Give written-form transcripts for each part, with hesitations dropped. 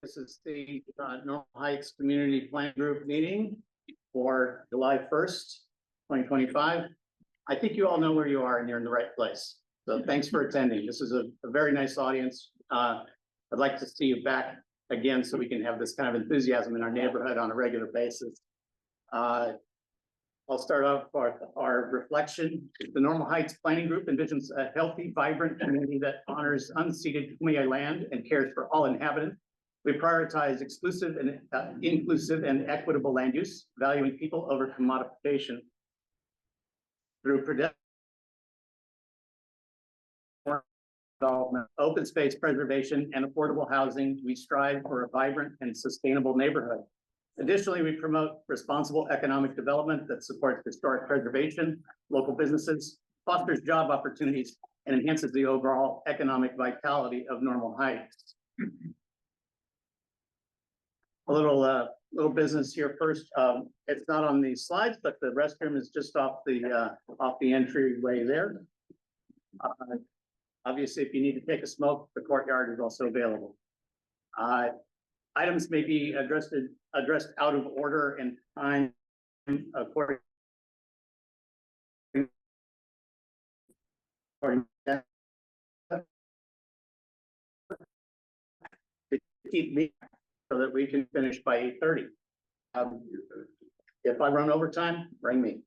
This is the Normal Heights Community Plan Group meeting for July 1st, 2025. I think you all know where you are and you're in the right place. So thanks for attending. This is a very nice audience. I'd like to see you back again so we can have this kind of enthusiasm in our neighborhood on a regular basis. I'll start off our reflection. The Normal Heights Planning Group envisions a healthy, vibrant community that honors unceded Kumeyaay land and cares for all inhabitants. We prioritize exclusive and inclusive and equitable land use, valuing people over commodification. Through development, open space preservation, and affordable housing, we strive for a vibrant and sustainable neighborhood. Additionally, we promote responsible economic development that supports historic preservation, local businesses, fosters job opportunities, and enhances the overall economic vitality of Normal Heights. A little business here first. It's not on these slides, but the restroom is just off the entryway there. Obviously, if you need to take a smoke, the courtyard is also available. Items may be addressed out of order and time according to keep me so that we can finish by 8:30. If I run over time, ring me.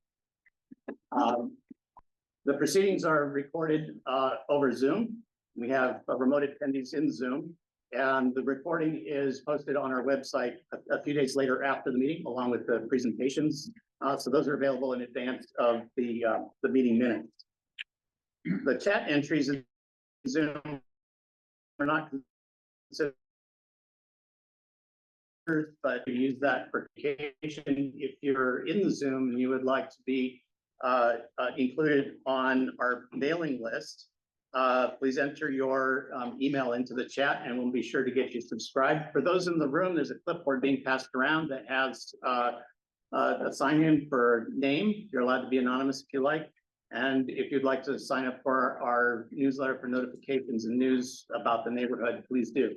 The proceedings are recorded over Zoom. We have remote attendees in Zoom, and the recording is posted on our website a few days later after the meeting, along with the presentations. So those are available in advance of the meeting minutes. The chat entries in Zoom are not considered, but you use that for communication. If you're in the Zoom and you would like to be included on our mailing list, please enter your email into the chat and we'll be sure to get you subscribed. For those in the room, there's a clipboard being passed around that has a sign in for name. You're allowed to be anonymous if you like. And if you'd like to sign up for our newsletter for notifications and news about the neighborhood, please do.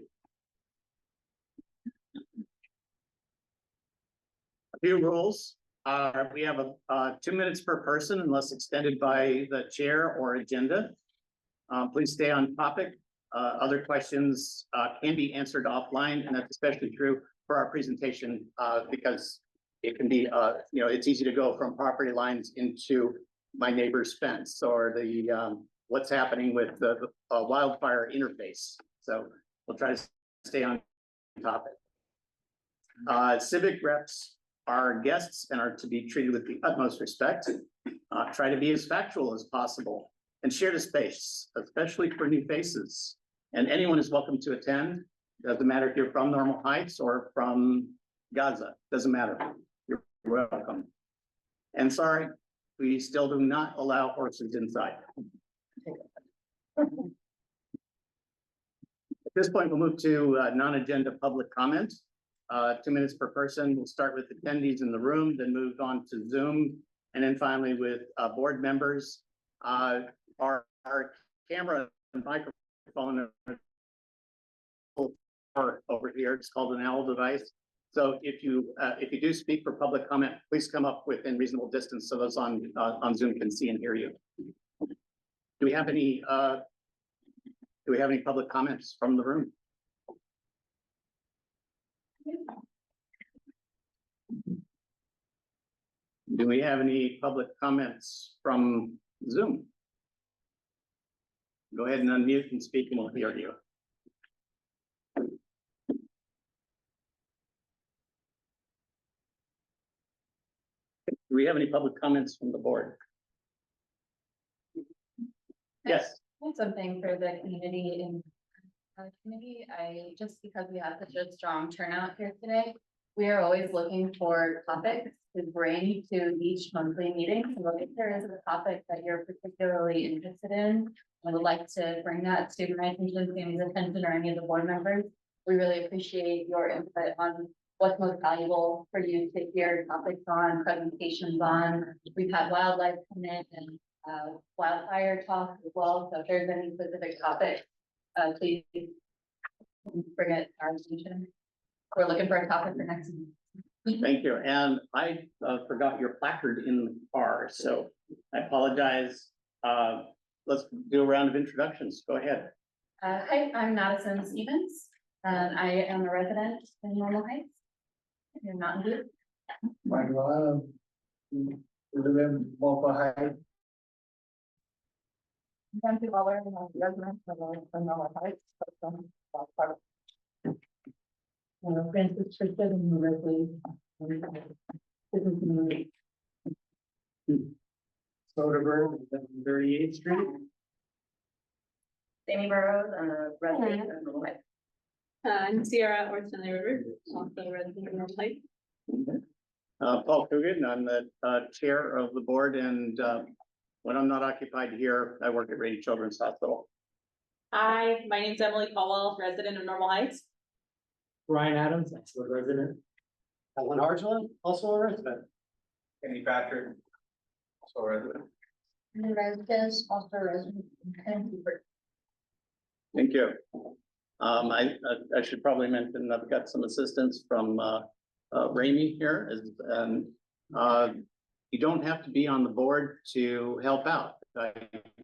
A few rules. We have 2 minutes per person unless extended by the chair or agenda. Please stay on topic. Other questions can be answered offline, and that's especially true for our presentation because it can be, it's easy to go from property lines into my neighbor's fence or the what's happening with the wildfire interface. So we'll try to stay on topic. Civic reps are guests and are to be treated with the utmost respect. Try to be as factual as possible and share the space, especially for new faces. And anyone is welcome to attend. Doesn't matter if you're from Normal Heights or from Gaza, doesn't matter. You're welcome. And sorry, we still do not allow horses inside. At this point, we'll move to non-agenda public comment. 2 minutes per person. We'll start with attendees in the room, then move on to Zoom, and then finally with board members. Our camera and microphone are over here. It's called an owl device. So if you do speak for public comment, please come up within reasonable distance so those on Zoom can see and hear you. Do we have any public comments from the room? Do we have any public comments from Zoom? Go ahead and unmute and speak and we'll hear you. Do we have any public comments from the board? Yes. I have something for the community and just because we have such a strong turnout here today, we are always looking for topics to bring to each monthly meeting. So if there is a topic that you're particularly interested in and would like to bring that to my attention, Sammy's attention, or any of the board members, we really appreciate your input on what's most valuable for you to hear topics on, presentations on. We've had wildlife come in and wildfire talk as well. So if there's any specific topic, please bring it to our attention. we're looking for a topic for next week. Thank you. And I forgot your placard in the car, so I apologize. Let's do a round of introductions. Go ahead. Hi, I'm Madison Stevens, and I am a resident in Normal Heights. In Mountain View. Michael Pallamary, live in Walpole Heights. I'm a resident from Normal Heights. Francis Tristan and Ripley. Soderbergh, 38th Street. Amy Burrows, resident of Normal Heights. I'm Sierra Orson River, also resident of North Heights. Paul Coogan, I'm the chair of the board, and when I'm not occupied here, I work at Rady Children's Hospital. Hi, my name's Emily Caldwell, resident of Normal Heights. Ryan Adams, also a resident. Alan Argela, also a resident. Kenny Patrick, also a resident. And residents, also resident. Thank you. I should probably mention I've got some assistance from Ramey here, and you don't have to be on the board to help out. You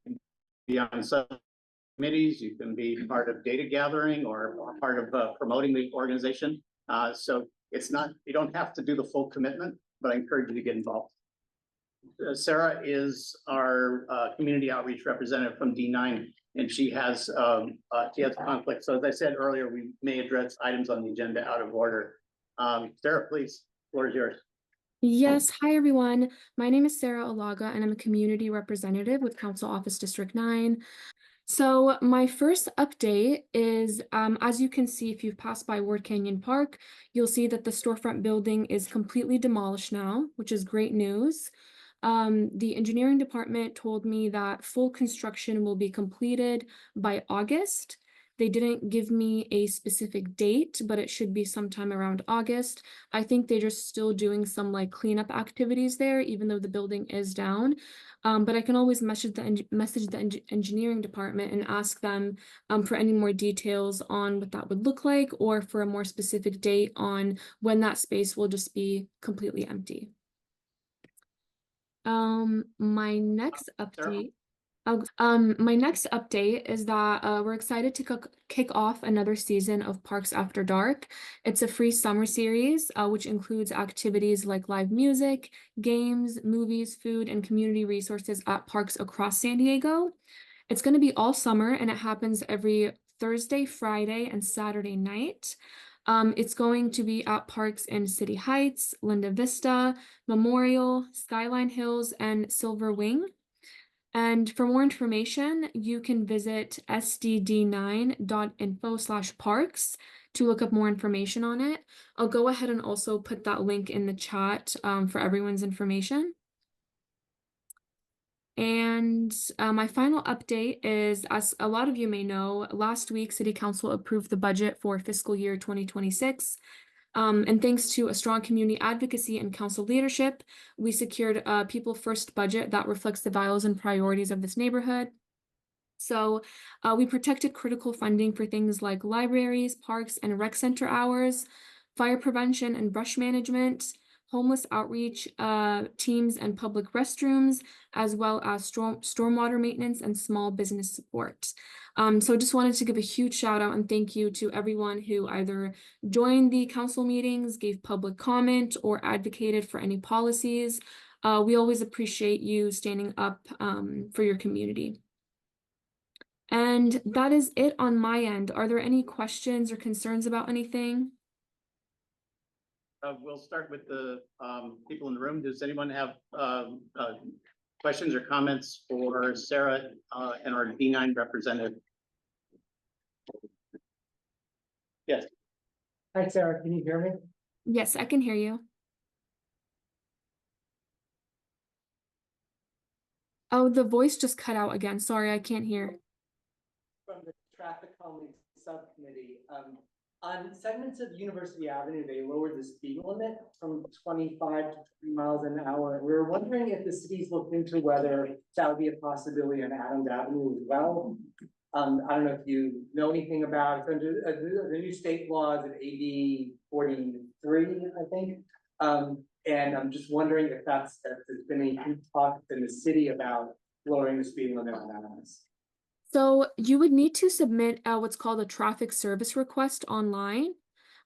can be on subcommittees, you can be part of data gathering or part of promoting the organization. So it's not, you don't have to do the full commitment, but I encourage you to get involved. Sarah is our community outreach representative from D9, and she has conflict. So as I said earlier, we may address items on the agenda out of order. Sarah, please, floor is yours. Yes, hi everyone. My name is Sarah Alaga and I'm a community representative with Council Office District 9. So my first update is, as you can see, if you've passed by Ward Canyon Park, you'll see that the storefront building is completely demolished now, which is great news. The engineering department told me that full construction will be completed by August. They didn't give me a specific date, but it should be sometime around August. I think they're just still doing some like cleanup activities there, even though the building is down. But I can always message the engineering department and ask them for any more details on what that would look like, or for a more specific date on when that space will just be completely empty. My next update. My next update is that we're excited to kick off another season of Parks After Dark. It's a free summer series, which includes activities like live music, games, movies, food, and community resources at parks across San Diego. It's going to be all summer, and it happens every Thursday, Friday, and Saturday night. It's going to be at parks in City Heights, Linda Vista, Memorial, Skyline Hills, and Silver Wing. And for more information, you can visit sdd9.info/parks to look up more information on it. I'll go ahead and also put that link in the chat for everyone's information. And my final update is, as a lot of you may know, last week City Council approved the budget for fiscal year 2026. And thanks to a strong community advocacy and council leadership, we secured a people first budget that reflects the values and priorities of this neighborhood. So we protected critical funding for things like libraries, parks, and rec center hours, fire prevention and brush management, homeless outreach teams and public restrooms, as well as stormwater maintenance and small business support. So just wanted to give a huge shout out and thank you to everyone who either joined the council meetings, gave public comment, or advocated for any policies. We always appreciate you standing up for your community. And that is it on my end. Are there any questions or concerns about anything? We'll start with the people in the room. Does anyone have questions or comments for Sarah and our D9 representative? Yes. Hi, Sarah, can you hear me? Yes, I can hear you. Oh, the voice just cut out again. Sorry, I can't hear. From the traffic calming subcommittee, on segments of University Avenue, they lowered the speed limit from 25 to 3 miles an hour. We were wondering if the city's looked into whether that would be a possibility on Adams Avenue as well. I don't know if you know anything about it, under the new state laws at AB 43, I think. And I'm just wondering if there's been any talk in the city about lowering the speed limit on that. So you would need to submit what's called a traffic service request online.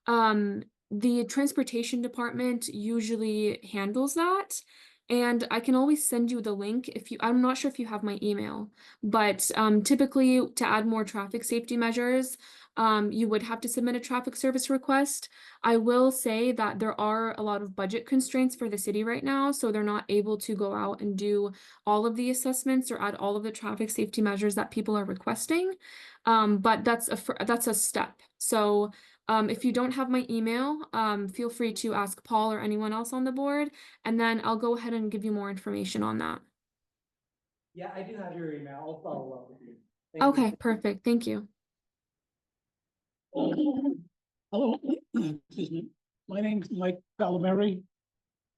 The transportation department usually handles that. And I can always send you the link if you, I'm not sure if you have my email, but typically to add more traffic safety measures, you would have to submit a traffic service request. I will say that there are a lot of budget constraints for the city right now, so they're not able to go out and do all of the assessments or add all of the traffic safety measures that people are requesting. But that's a step. So if you don't have my email, feel free to ask Paul or anyone else on the board, and then I'll go ahead and give you more information on that. Yeah, I do have your email. I'll follow up with you. Thank you. Okay, perfect. Thank you. Hello, excuse me. My name is Mike Pallamary.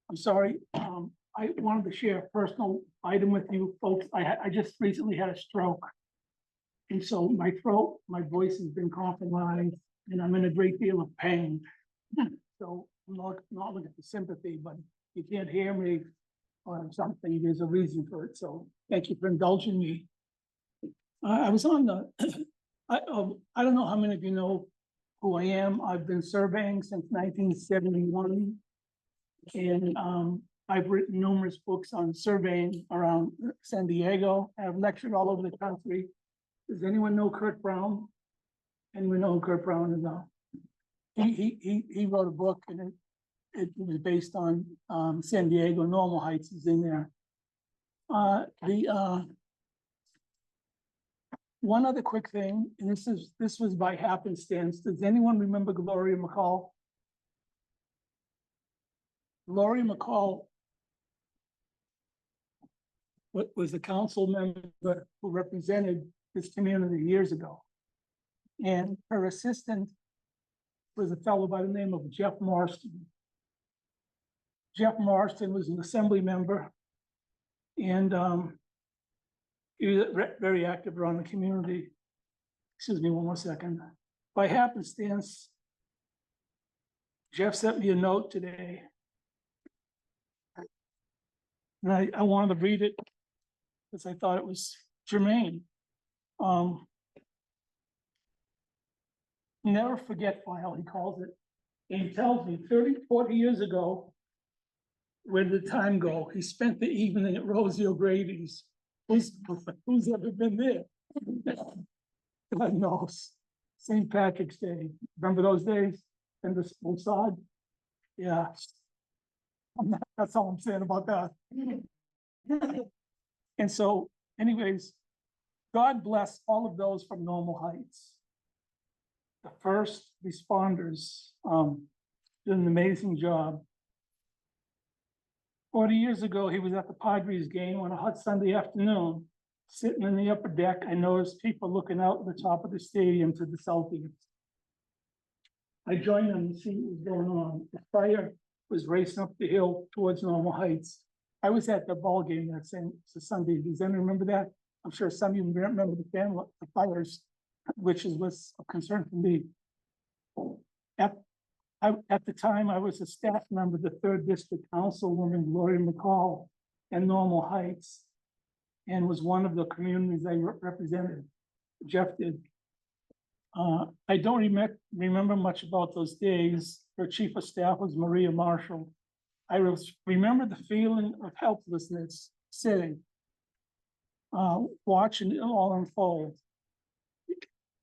I'm sorry, I wanted to share a personal item with you folks. I just recently had a stroke. And so my throat, my voice has been compromised and I'm in a great deal of pain. So I'm not looking for sympathy, but if you can't hear me or something, there's a reason for it. So thank you for indulging me. I was on the, I don't know how many of you know who I am. I've been surveying since 1971. And I've written numerous books on surveying around San Diego. I've lectured all over the country. Does anyone know Kurt Brown? Anyone know who Kurt Brown is now? He wrote a book and it was based on San Diego. Normal Heights is in there. One other quick thing, and this was by happenstance. Does anyone remember Gloria McCall? Gloria McCall was a council member who represented this community years ago. And her assistant was a fellow by the name of Jeff Marston. Jeff Marston was an assembly member and he was very active around the community. Excuse me one more second. By happenstance, Jeff sent me a note today. And I wanted to read it because I thought it was germane. Never forget file, he calls it. And he tells me 30, 40 years ago, where did the time go? He spent the evening at Rosie O'Grady's. Who's ever been there? God knows. St. Patrick's Day. Remember those days? And the sod? Yeah. That's all I'm saying about that. And so, anyways, God bless all of those from Normal Heights. The first responders did an amazing job. 40 years ago, he was at the Padres game on a hot Sunday afternoon, sitting in the upper deck. I noticed people looking out at the top of the stadium to the southeast. I joined them to see what was going on. The fire was racing up the hill towards Normal Heights. I was at the ball game that same Sunday. Does anyone remember that? I'm sure some of you remember the fires, which was a concern for me. At the time, I was a staff member of the 3rd District Councilwoman, Gloria McCall, in Normal Heights, and was one of the communities I represented. Jeff did. I don't remember much about those days. Her chief of staff was Maria Marshall. I remember the feeling of helplessness sitting, watching it all unfold.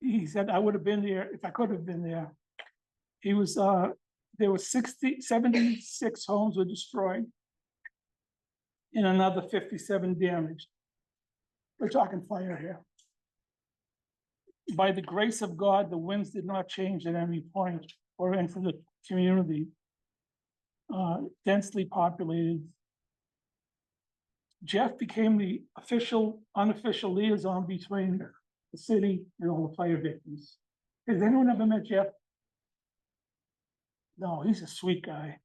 He said, I would have been there if I could have been there. He was, there were 76 homes were destroyed and another 57 damaged. We're talking fire here. By the grace of God, the winds did not change at any point or into the community. Densely populated. Jeff became the unofficial liaison between the city and all the fire victims. Has anyone ever met Jeff? No, he's a sweet guy.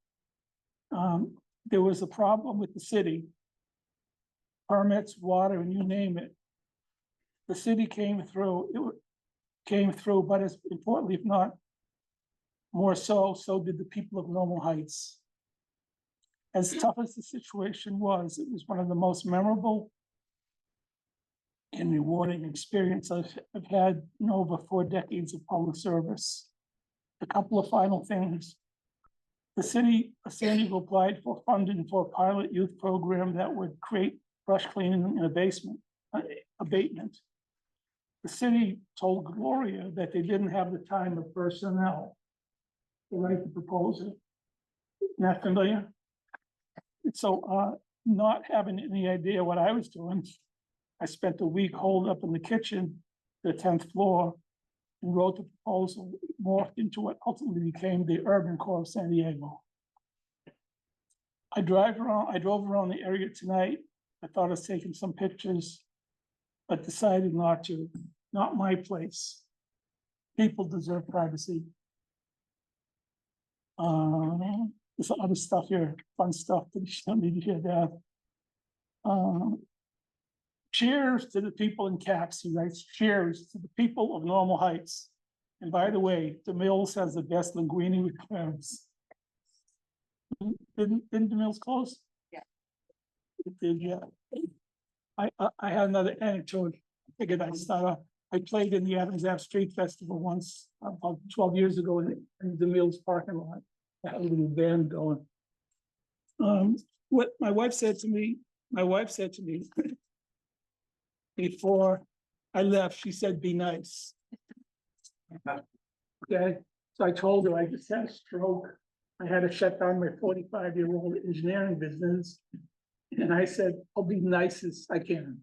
There was a problem with the city, permits, water, and you name it. the city came through, came through, but as importantly, if not more so, so did the people of Normal Heights. As tough as the situation was, it was one of the most memorable and rewarding experience I've had in over 4 decades of public service. A couple of final things. The city of San Diego applied for funding for a pilot youth program that would create brush cleaning and abatement. The city told Gloria that they didn't have the time or personnel to write the proposal. Not familiar? So, not having any idea what I was doing, I spent a week holed up in the kitchen, the 10th floor, and wrote the proposal, morphed into what ultimately became the Urban Core of San Diego. I drove around the area tonight. I thought I was taking some pictures, but decided not to. Not my place. People deserve privacy. There's other stuff here, fun stuff that you don't need to hear that. Cheers to the people in caps, he writes, cheers to the people of Normal Heights. And by the way, the Mills has the best linguine with clams. Didn't the Mills close? Yeah. It did, yeah. I had another anecdote. Figured I'd start off. I played in the Adams Ave Street Festival once, about 12 years ago in the Mills parking lot. I had a little band going. What my wife said to me before I left, she said, be nice. Okay, so I told her I just had a stroke. I had to shut down my 45-year-old engineering business. And I said, I'll be nice as I can.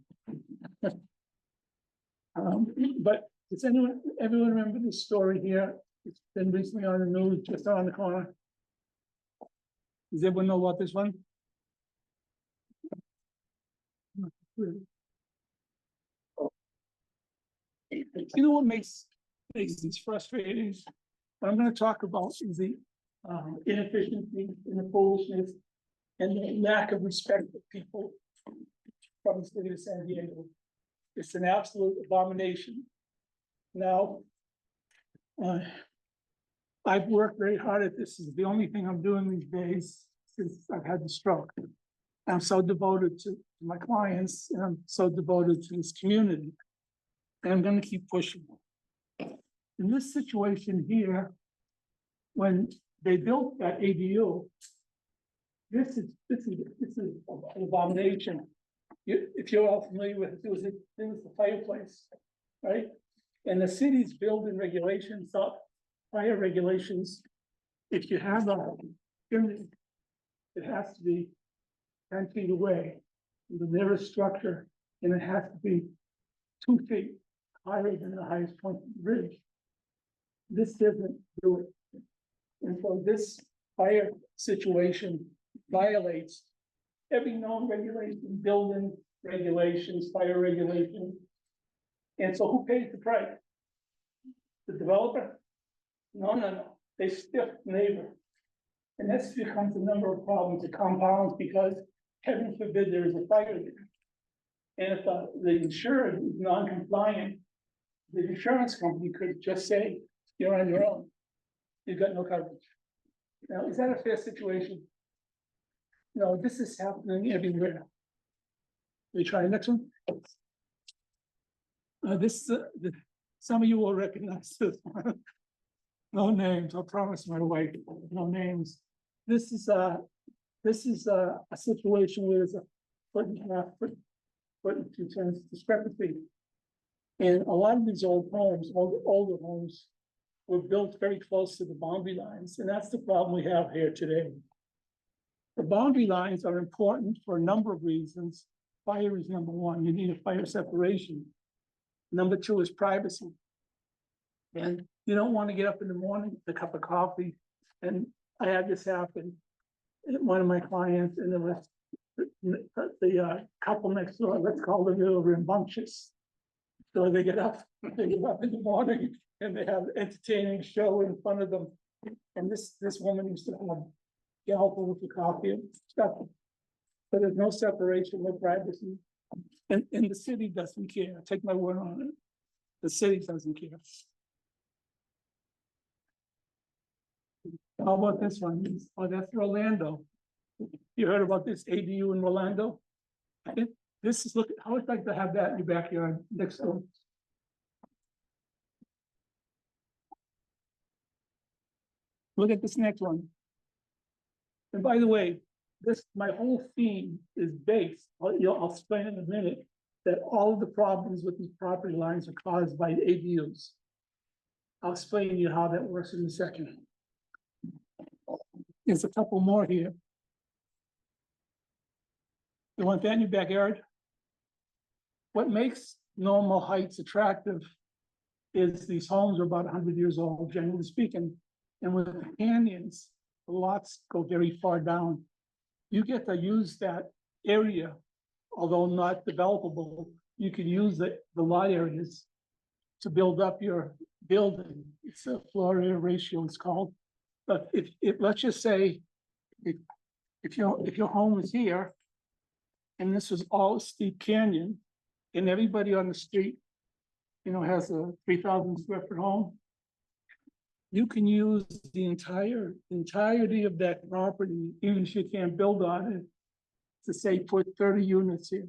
But does everyone remember this story here? It's been recently on the news, just around the corner. Does everyone know about this one? You know what makes these frustrating? What I'm going to talk about is the inefficiency and the foolishness and the lack of respect for people from the city of San Diego. It's an absolute abomination. Now, I've worked very hard at this. This is the only thing I'm doing these days since I've had the stroke. I'm so devoted to my clients and I'm so devoted to this community. And I'm going to keep pushing. In this situation here, when they built that ADU, this is an abomination. If you're all familiar with it, it was the fireplace, right? And the city's building regulations, fire regulations. If you have a chimney, it has to be 10 feet away from the nearest structure, and it has to be 2 feet higher than the highest point of the bridge. This doesn't do it. And so this fire situation violates every known regulation, building regulations, fire regulations. And so who pays the price? The developer? No. They stiff the neighbor. And this becomes a number of problems. It compounds because heaven forbid there is a fire there. And if the insured is non-compliant, the insurance company could just say, you're on your own. You've got no coverage. Now, is that a fair situation? No, this is happening everywhere. We try the next one. Some of you will recognize this one. No names, I promise my wife, no names. This is a situation where there's a foot and two turns discrepancy. And a lot of these older homes were built very close to the boundary lines, and that's the problem we have here today. The boundary lines are important for a number of reasons. Fire is number one, you need a fire separation. Number two is privacy. And you don't want to get up in the morning with a cup of coffee. And I had this happen at one of my clients, and there was the couple next door, let's call them a little rambunctious. So they get up in the morning and they have an entertaining show in front of them. And this woman used to help with the coffee and stuff. But there's no separation, no privacy. And the city doesn't care, take my word on it. The city doesn't care. How about this one? Oh, that's Rolando. You heard about this ADU in Rolando? This is, look, I would like to have that in your backyard next door. Look at this next one. And by the way, my whole theme is based, I'll explain in a minute, that all of the problems with these property lines are caused by ADUs. I'll explain to you how that works in a second. There's a couple more here. You want that in your backyard? What makes Normal Heights attractive is these homes are about 100 years old, generally speaking. And with the canyons, the lots go very far down. You get to use that area, although not developable, you can use the lot areas to build up your building. It's a floor area ratio, it's called. But if let's just say, if your home is here, and this is all steep canyon, and everybody on the street, has a 3,000 square foot home, you can use the entirety of that property, even if you can't build on it, to say put 30 units here.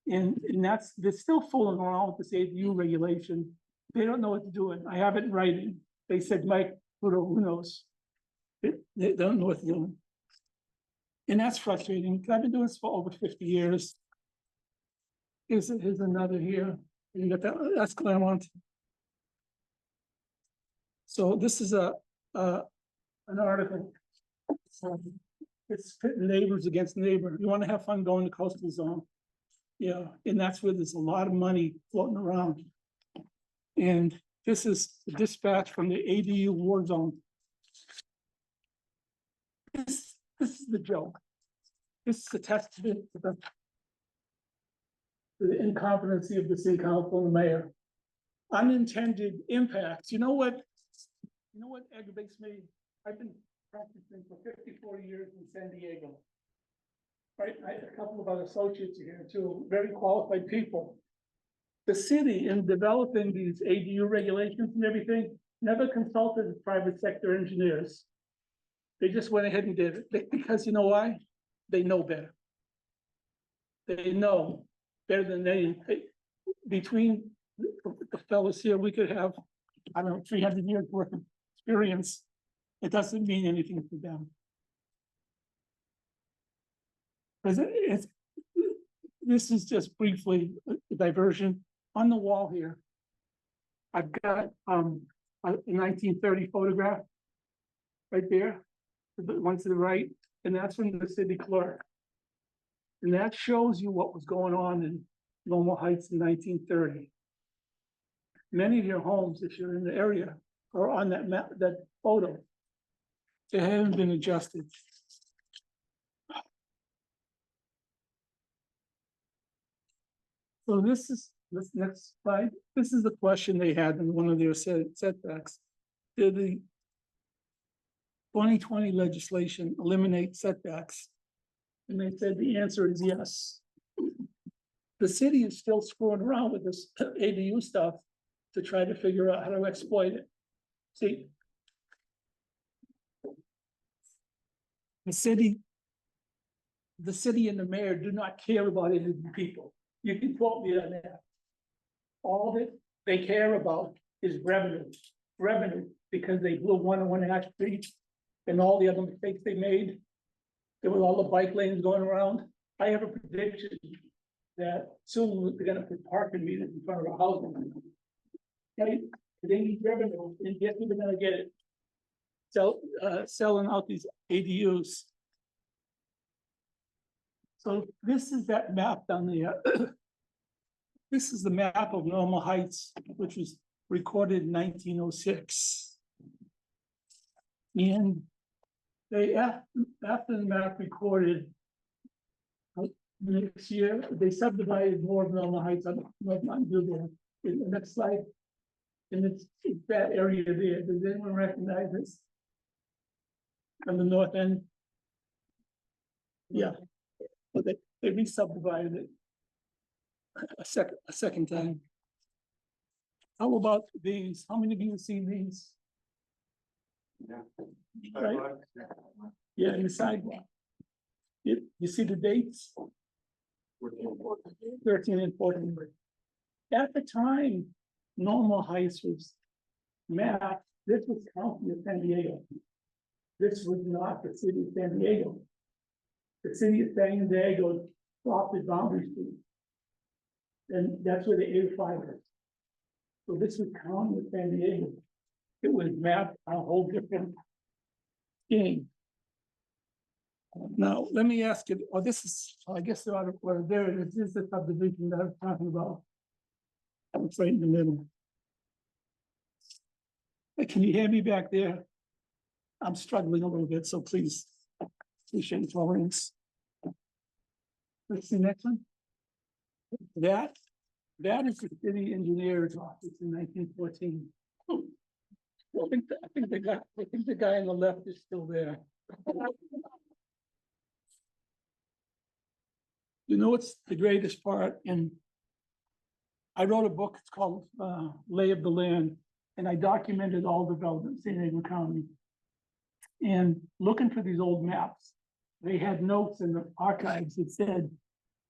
And they're still fooling around with this ADU regulation. They don't know what to do. I have it in writing. They said, Mike, who knows? They don't know what they're doing. And that's frustrating, because I've been doing this for over 50 years. Here's another here. You got that's Claremont. So this is an article. It's pitting neighbors against neighbor. You want to have fun going to coastal zone. Yeah, and that's where there's a lot of money floating around. And this is the dispatch from the ADU war zone. This is the joke. This is a testament to the incompetency of the city council and the mayor. Unintended impacts. You know what aggravates me? I've been practicing for 54 years in San Diego. Right, I have a couple of other associates here too, very qualified people. The city, in developing these ADU regulations and everything, never consulted with private sector engineers. They just went ahead and did it, because you know why? They know better. They know better than they. Between the fellows here, we could have, 300 years worth of experience. It doesn't mean anything to them. This is just briefly a diversion. On the wall here, I've got a 1930 photograph right there, the one to the right, and that's from the city clerk. And that shows you what was going on in Normal Heights in 1930. Many of your homes, if you're in the area, are on that map, that photo. They haven't been adjusted. So this next slide. This is the question they had in one of their setbacks. Did the 2020 legislation eliminate setbacks? And they said the answer is yes. The city is still screwing around with this ADU stuff to try to figure out how to exploit it. See, the city and the mayor do not care about any of the people. You can quote me on that. All that they care about is revenue, because they blew 101 Ash Street and all the other mistakes they made. There was all the bike lanes going around. I have a prediction that soon they're gonna put parking meters in front of our housing. Okay, they need revenue, and guess who they're gonna get it? Selling out these ADUs. So this is that map down there. This is the map of Normal Heights, which was recorded in 1906. And they, after the map recorded, next year, they subdivided more of Normal Heights. I'm not do there. In the next slide. And it's that area there. Does anyone recognize this? On the north end? Yeah. But they re-subdivided it. a second time. How about these? How many of you have seen these? Right. Yeah, in the sidewalk. You see the dates? 13 and 14. At the time, normal heights was mapped, this was County of San Diego. This was not the city of San Diego. The city of San Diego adopted boundary street. And that's where the 85 is. So this was County of San Diego. It was mapped on a whole different game. Now, let me ask you, oh, this is, I guess there are, well, there it is, this is the subdivision that I'm talking about. It's right in the middle. Hey, can you hear me back there? I'm struggling a little bit, so please, appreciate your tolerance. Let's see the next one. That is the city engineer's office in 1914. I think the guy on the left is still there. You know what's the greatest part? And I wrote a book, it's called Lay of the Land, and I documented all developments in San Diego County. And looking for these old maps, they had notes in the archives that said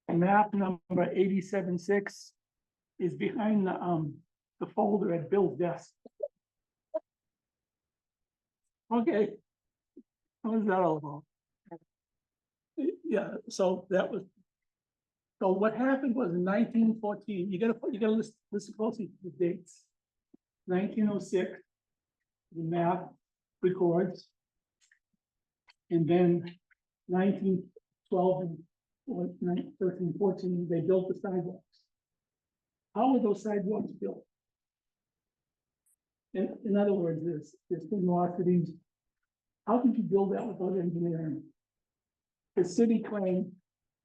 map number 87-6 is behind the folder at Bill's desk. Okay, what is that all about? Yeah, so that was. So what happened was in 1914, you gotta listen closely to the dates. 1906, the map records. And then 1912 and 13, 14, they built the sidewalks. How were those sidewalks built? In other words, there's sinuosities. How could you build that without engineering? The city claimed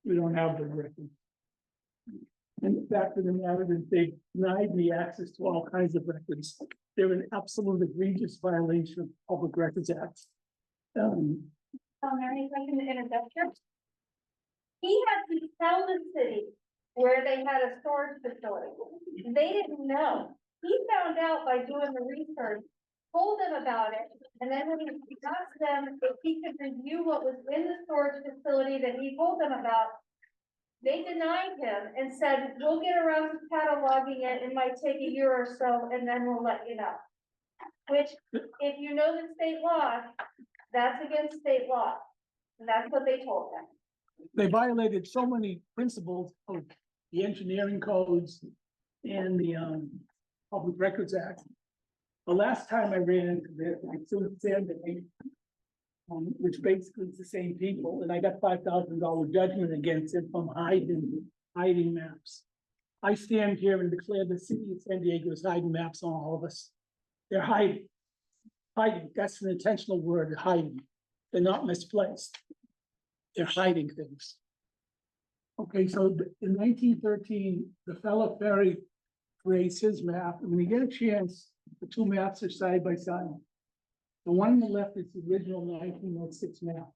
we don't have the record. And the fact of the matter is they denied me access to all kinds of records. They're an absolute egregious violation of Public Records Act. Mary, if I can interject here. He had to tell the city where they had a storage facility. They didn't know. He found out by doing the research, told them about it, and then when he asked them if he could review what was in the storage facility that he told them about, they denied him and said, we'll get around to cataloging it. It might take a year or so, and then we'll let you know. Which, if you know the state law, that's against state law. And that's what they told them. They violated so many principles of the engineering codes and the Public Records Act. The last time I ran into this, I sued Sandy, which basically is the same people, and I got $5,000 judgment against it from hiding maps. I stand here and declare the city of San Diego is hiding maps on all of us. They're hiding. Hiding, that's an intentional word, hiding. They're not misplaced. They're hiding things. Okay, so in 1913, the fellow Ferry creates his map, and when you get a chance, the two maps are side by side. The one on the left is the original 1906 map.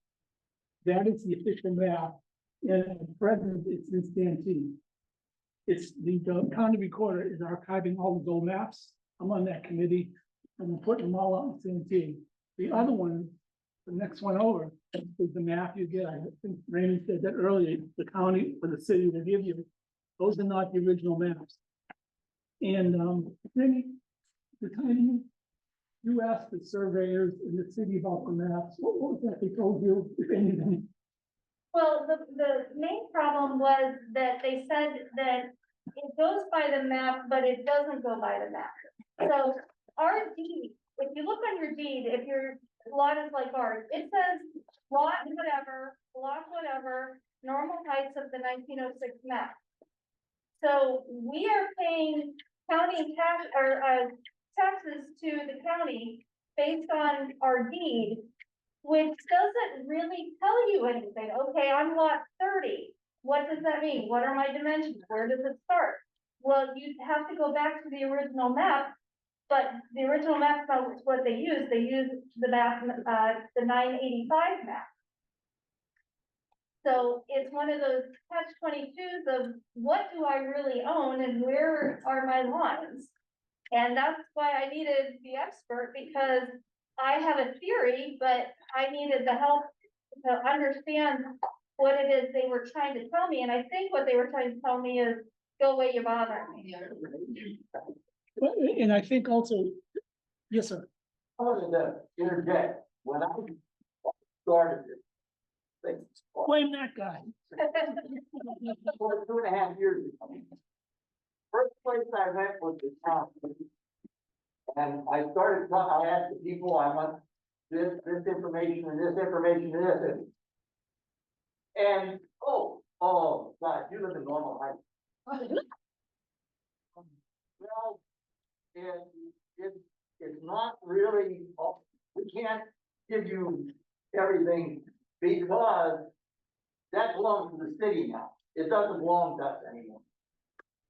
That is the official map, and at present it's in Stantine. It's the county recorder is archiving all the old maps. I'm on that committee, and we're putting them all out in Stantine. The other one, the next one over, is the map you get. I think Raymond said that earlier. The county or the city will give you. Those are not the original maps. And Randy, the time you asked the surveyors in the city about the maps, what was that they told you, if anything? Well, the main problem was that they said that it goes by the map, but it doesn't go by the map. So our deed, if you look on your deed, if your lot is like ours, it says lot whatever, block whatever, normal heights of the 1906 map. So we are paying county tax or taxes to the county based on our deed, which doesn't really tell you anything. Okay, I'm lot 30. What does that mean? What are my dimensions? Where does it start? Well, you have to go back to the original map, but the original map is not what they use. They use the map, the 985 map. So it's one of those catch-22s of what do I really own and where are my lines? And that's why I needed the expert, because I have a theory, but I needed the help to understand what it is they were trying to tell me. And I think what they were trying to tell me is, go away, you bother me. And I think also, yes, sir. I wanted to interject, when I started this thing, Blame that guy. for 2.5 years ago. First place I went was the town. And I asked the people, I want this information and this information and this. And, oh, God, you live in Normal Heights. Well, it's not really, we can't give you everything because that belongs to the city now. It doesn't belong to us anymore.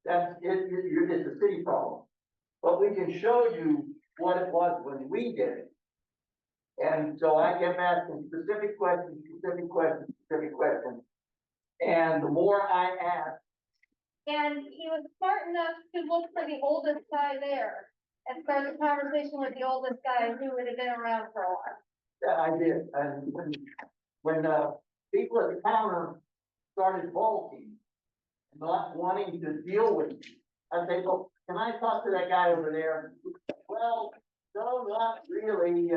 It's a city problem. But we can show you what it was when we did it. And so I kept asking specific questions. And the more I asked, And he was smart enough to look for the oldest guy there and start a conversation with the oldest guy who would have been around for a while. that I did, and when people at the counter started balking, not wanting to deal with me, I said, well, can I talk to that guy over there? Well, no, not really,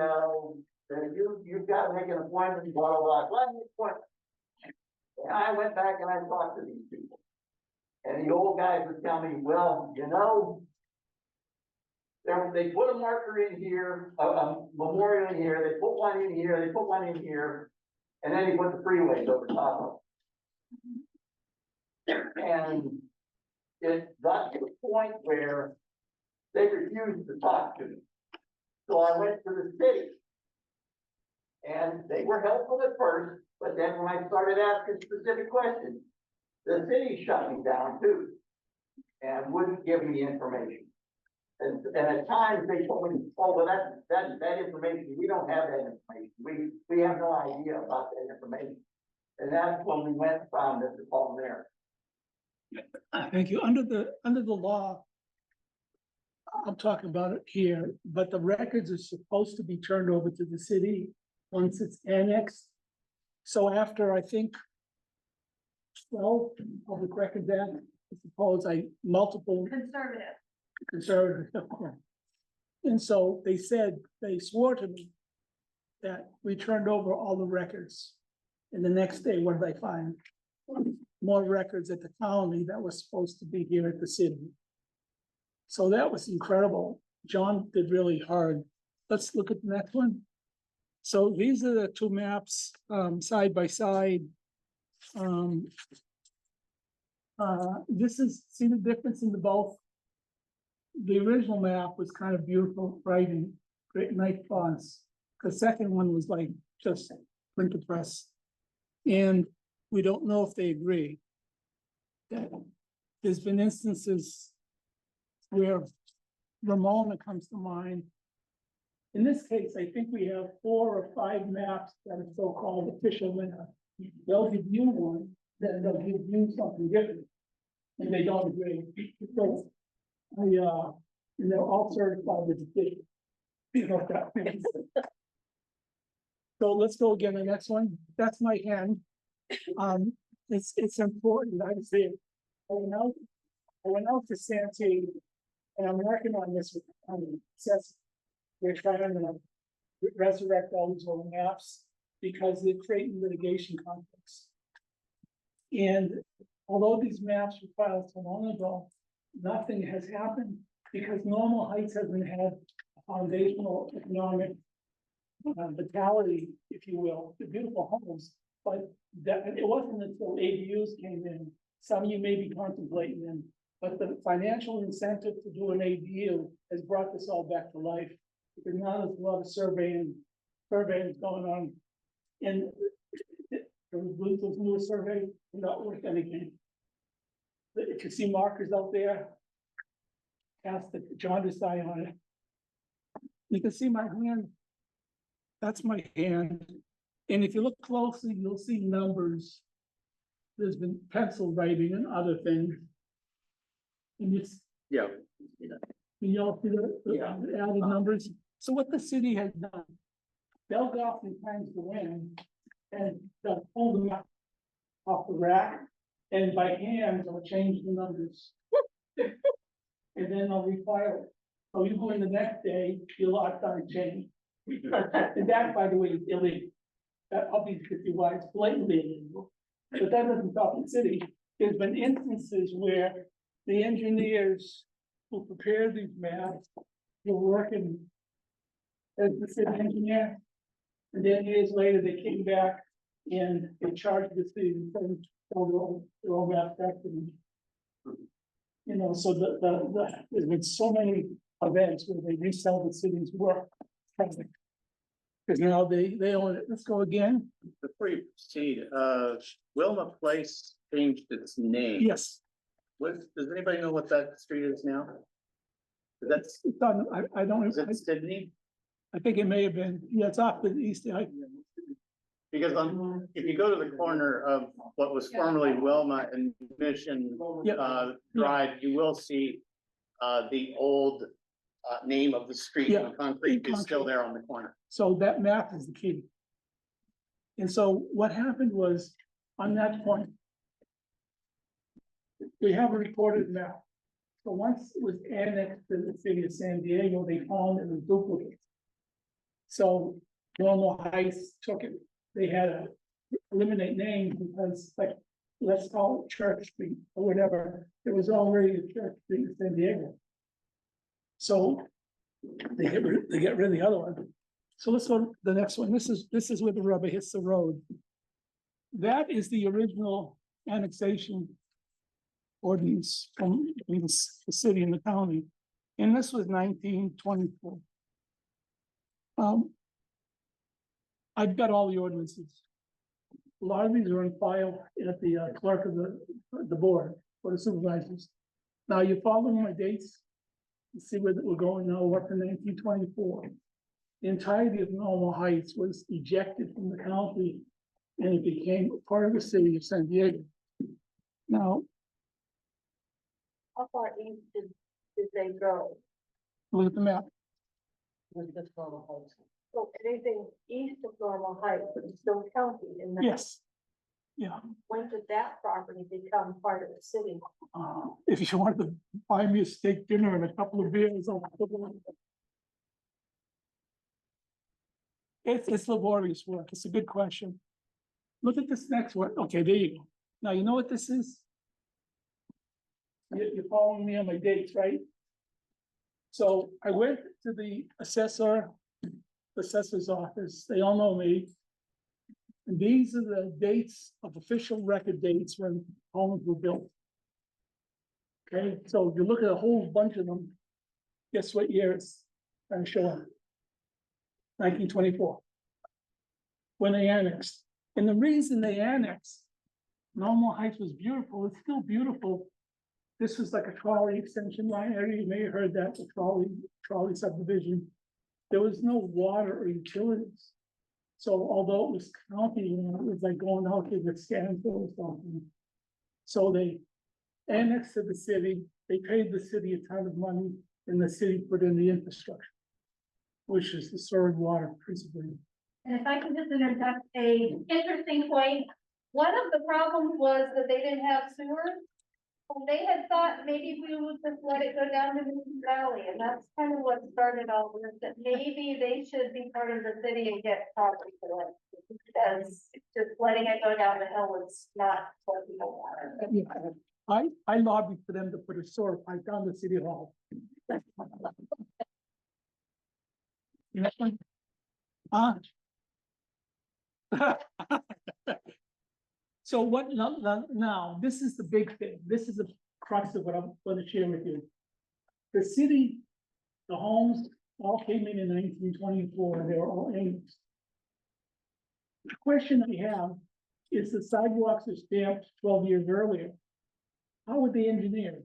you've got to make an appointment, blah, blah, blah, well, an appointment. And I went back and I talked to these people. And the old guys would tell me, well, you know, they put a marker in here, a memorial in here, they put one in here, they put one in here, and then they put the freeways over top of it. And it got to the point where they refused to talk to me. So I went to the city. And they were helpful at first, but then when I started asking specific questions, the city shut me down too. And wouldn't give me information. And at times they told me, oh, well, that information, we don't have that information. We have no idea about that information. And that's when we went and found that the problem there. Thank you. Under the law, I'm talking about it here, but the records are supposed to be turned over to the city once it's annexed. So after, I think, 12 Public Records Act, I suppose multiple conservative. And so they swore to me that we turned over all the records. And the next day, what did I find? More records at the county that was supposed to be here at the city. So that was incredible. John did really hard. Let's look at the next one. So these are the two maps, side by side. See the difference in the both? The original map was kind of beautiful, writing, great nice fonts. The second one was like just printer press. And we don't know if they agree. That there's been instances where Ramona comes to mind. In this case, I think we have 4 or 5 maps that are so-called official map. They'll give you one, then they'll give you something different. And they don't agree. So and they're all certified as official. You know what that means. So let's go again, the next one. That's my hand. It's important, I see it. I went out to Santee, and I'm working on this with says we're trying to resurrect all these old maps because they're creating litigation conflicts. And although these maps were filed so long ago, nothing has happened because Normal Heights hasn't had a foundational economic vitality, if you will, the beautiful homes, but that it wasn't until ADUs came in. Some of you may be contemplating them, but the financial incentive to do an ADU has brought this all back to life. Because now there's a lot of surveying going on, and those new survey not worth anything. If you see markers out there, cast the jaundice eye on it. You can see my hand. That's my hand. And if you look closely, you'll see numbers there's been pencil writing and other things. And it's, Yeah. you all see the Yeah. added numbers, so what the city has done. They'll go off in times to win, and they'll pull them up off the rack, and by hand, they'll change the numbers. And then they'll refile it, so you go in the next day, your lot's on change. And that, by the way, is illegal. That obviously why it's blatantly illegal, but that doesn't stop the city. There's been instances where the engineers who prepared these maps were working as the city engineer. And then years later, they came back and they charged the city and they're all wrapped up and. You know, so there's been so many events where they resell the city's work. Because now they own it. Let's go again. Before you proceed, Wilma Place changed its name. Yes, What, does anybody know what that street is now? That's, it's on, I don't, is it Sydney? I think it may have been, yeah, it's off the east, Because if you go to the corner of what was formerly Wilma and Mission, Yeah. Drive, you will see, the old, name of the street, Yeah. and concrete is still there on the corner. so that map is the key. And so what happened was, on that point, we have a recorded map. So once it was annexed to the city of San Diego, they found it was duplicate. So Normal Heights took it, they had to eliminate names because like, let's call it Church Street or whatever, there was already a Church Street in San Diego. So they get rid of the other one. So let's go to the next one. This is where the rubber hits the road. That is the original annexation ordinance from the city and the county. And this was 1924. I've got all the ordinances. A lot of these are on file at the clerk of the board or the supervisors. Now you're following my dates. You see where we're going now, we're up to 1924. The entirety of Normal Heights was ejected from the county and it became part of the city of San Diego. Now, How far east did they go? look at the map. So anything east of Normal Heights is still county in that. Yes. Yeah, When did that property become part of the city? if you wanted to buy me a steak dinner and a couple of beers, it's laborious work. It's a good question. Look at this next one. Okay, there you go. Now, you know what this is? You're following me on my dates, right? So I went to the assessor's office. They all know me. And these are the dates of official record dates when homes were built. Okay, so if you look at a whole bunch of them, guess what year it's going to show up? 1924. When they annexed. And the reason they annexed, Normal Heights was beautiful, it's still beautiful. This was like a trolley extension line area, you may have heard that, the trolley subdivision. There was no water or utilities. So although it was county, it was like going out to the Scanfield or something. So they annexed to the city, they paid the city a ton of money, and the city put in the infrastructure, which is the sewer and water principally. And if I can just interject a interesting point, one of the problems was that they didn't have sewer. And they had thought maybe we would just let it go down to the valley, and that's kind of what started all this, that maybe they should be part of the city and get property for it. Because just letting it go down the hill is not what people want. Yeah, I lobbied for them to put a sewer pipe down the city hall. Next one. So what, now, this is the big thing. This is the crux of what I'm going to share with you. The city, the homes all came in 1924, they were all annexed. The question I have is the sidewalks are stamped 12 years earlier. How would they engineer it?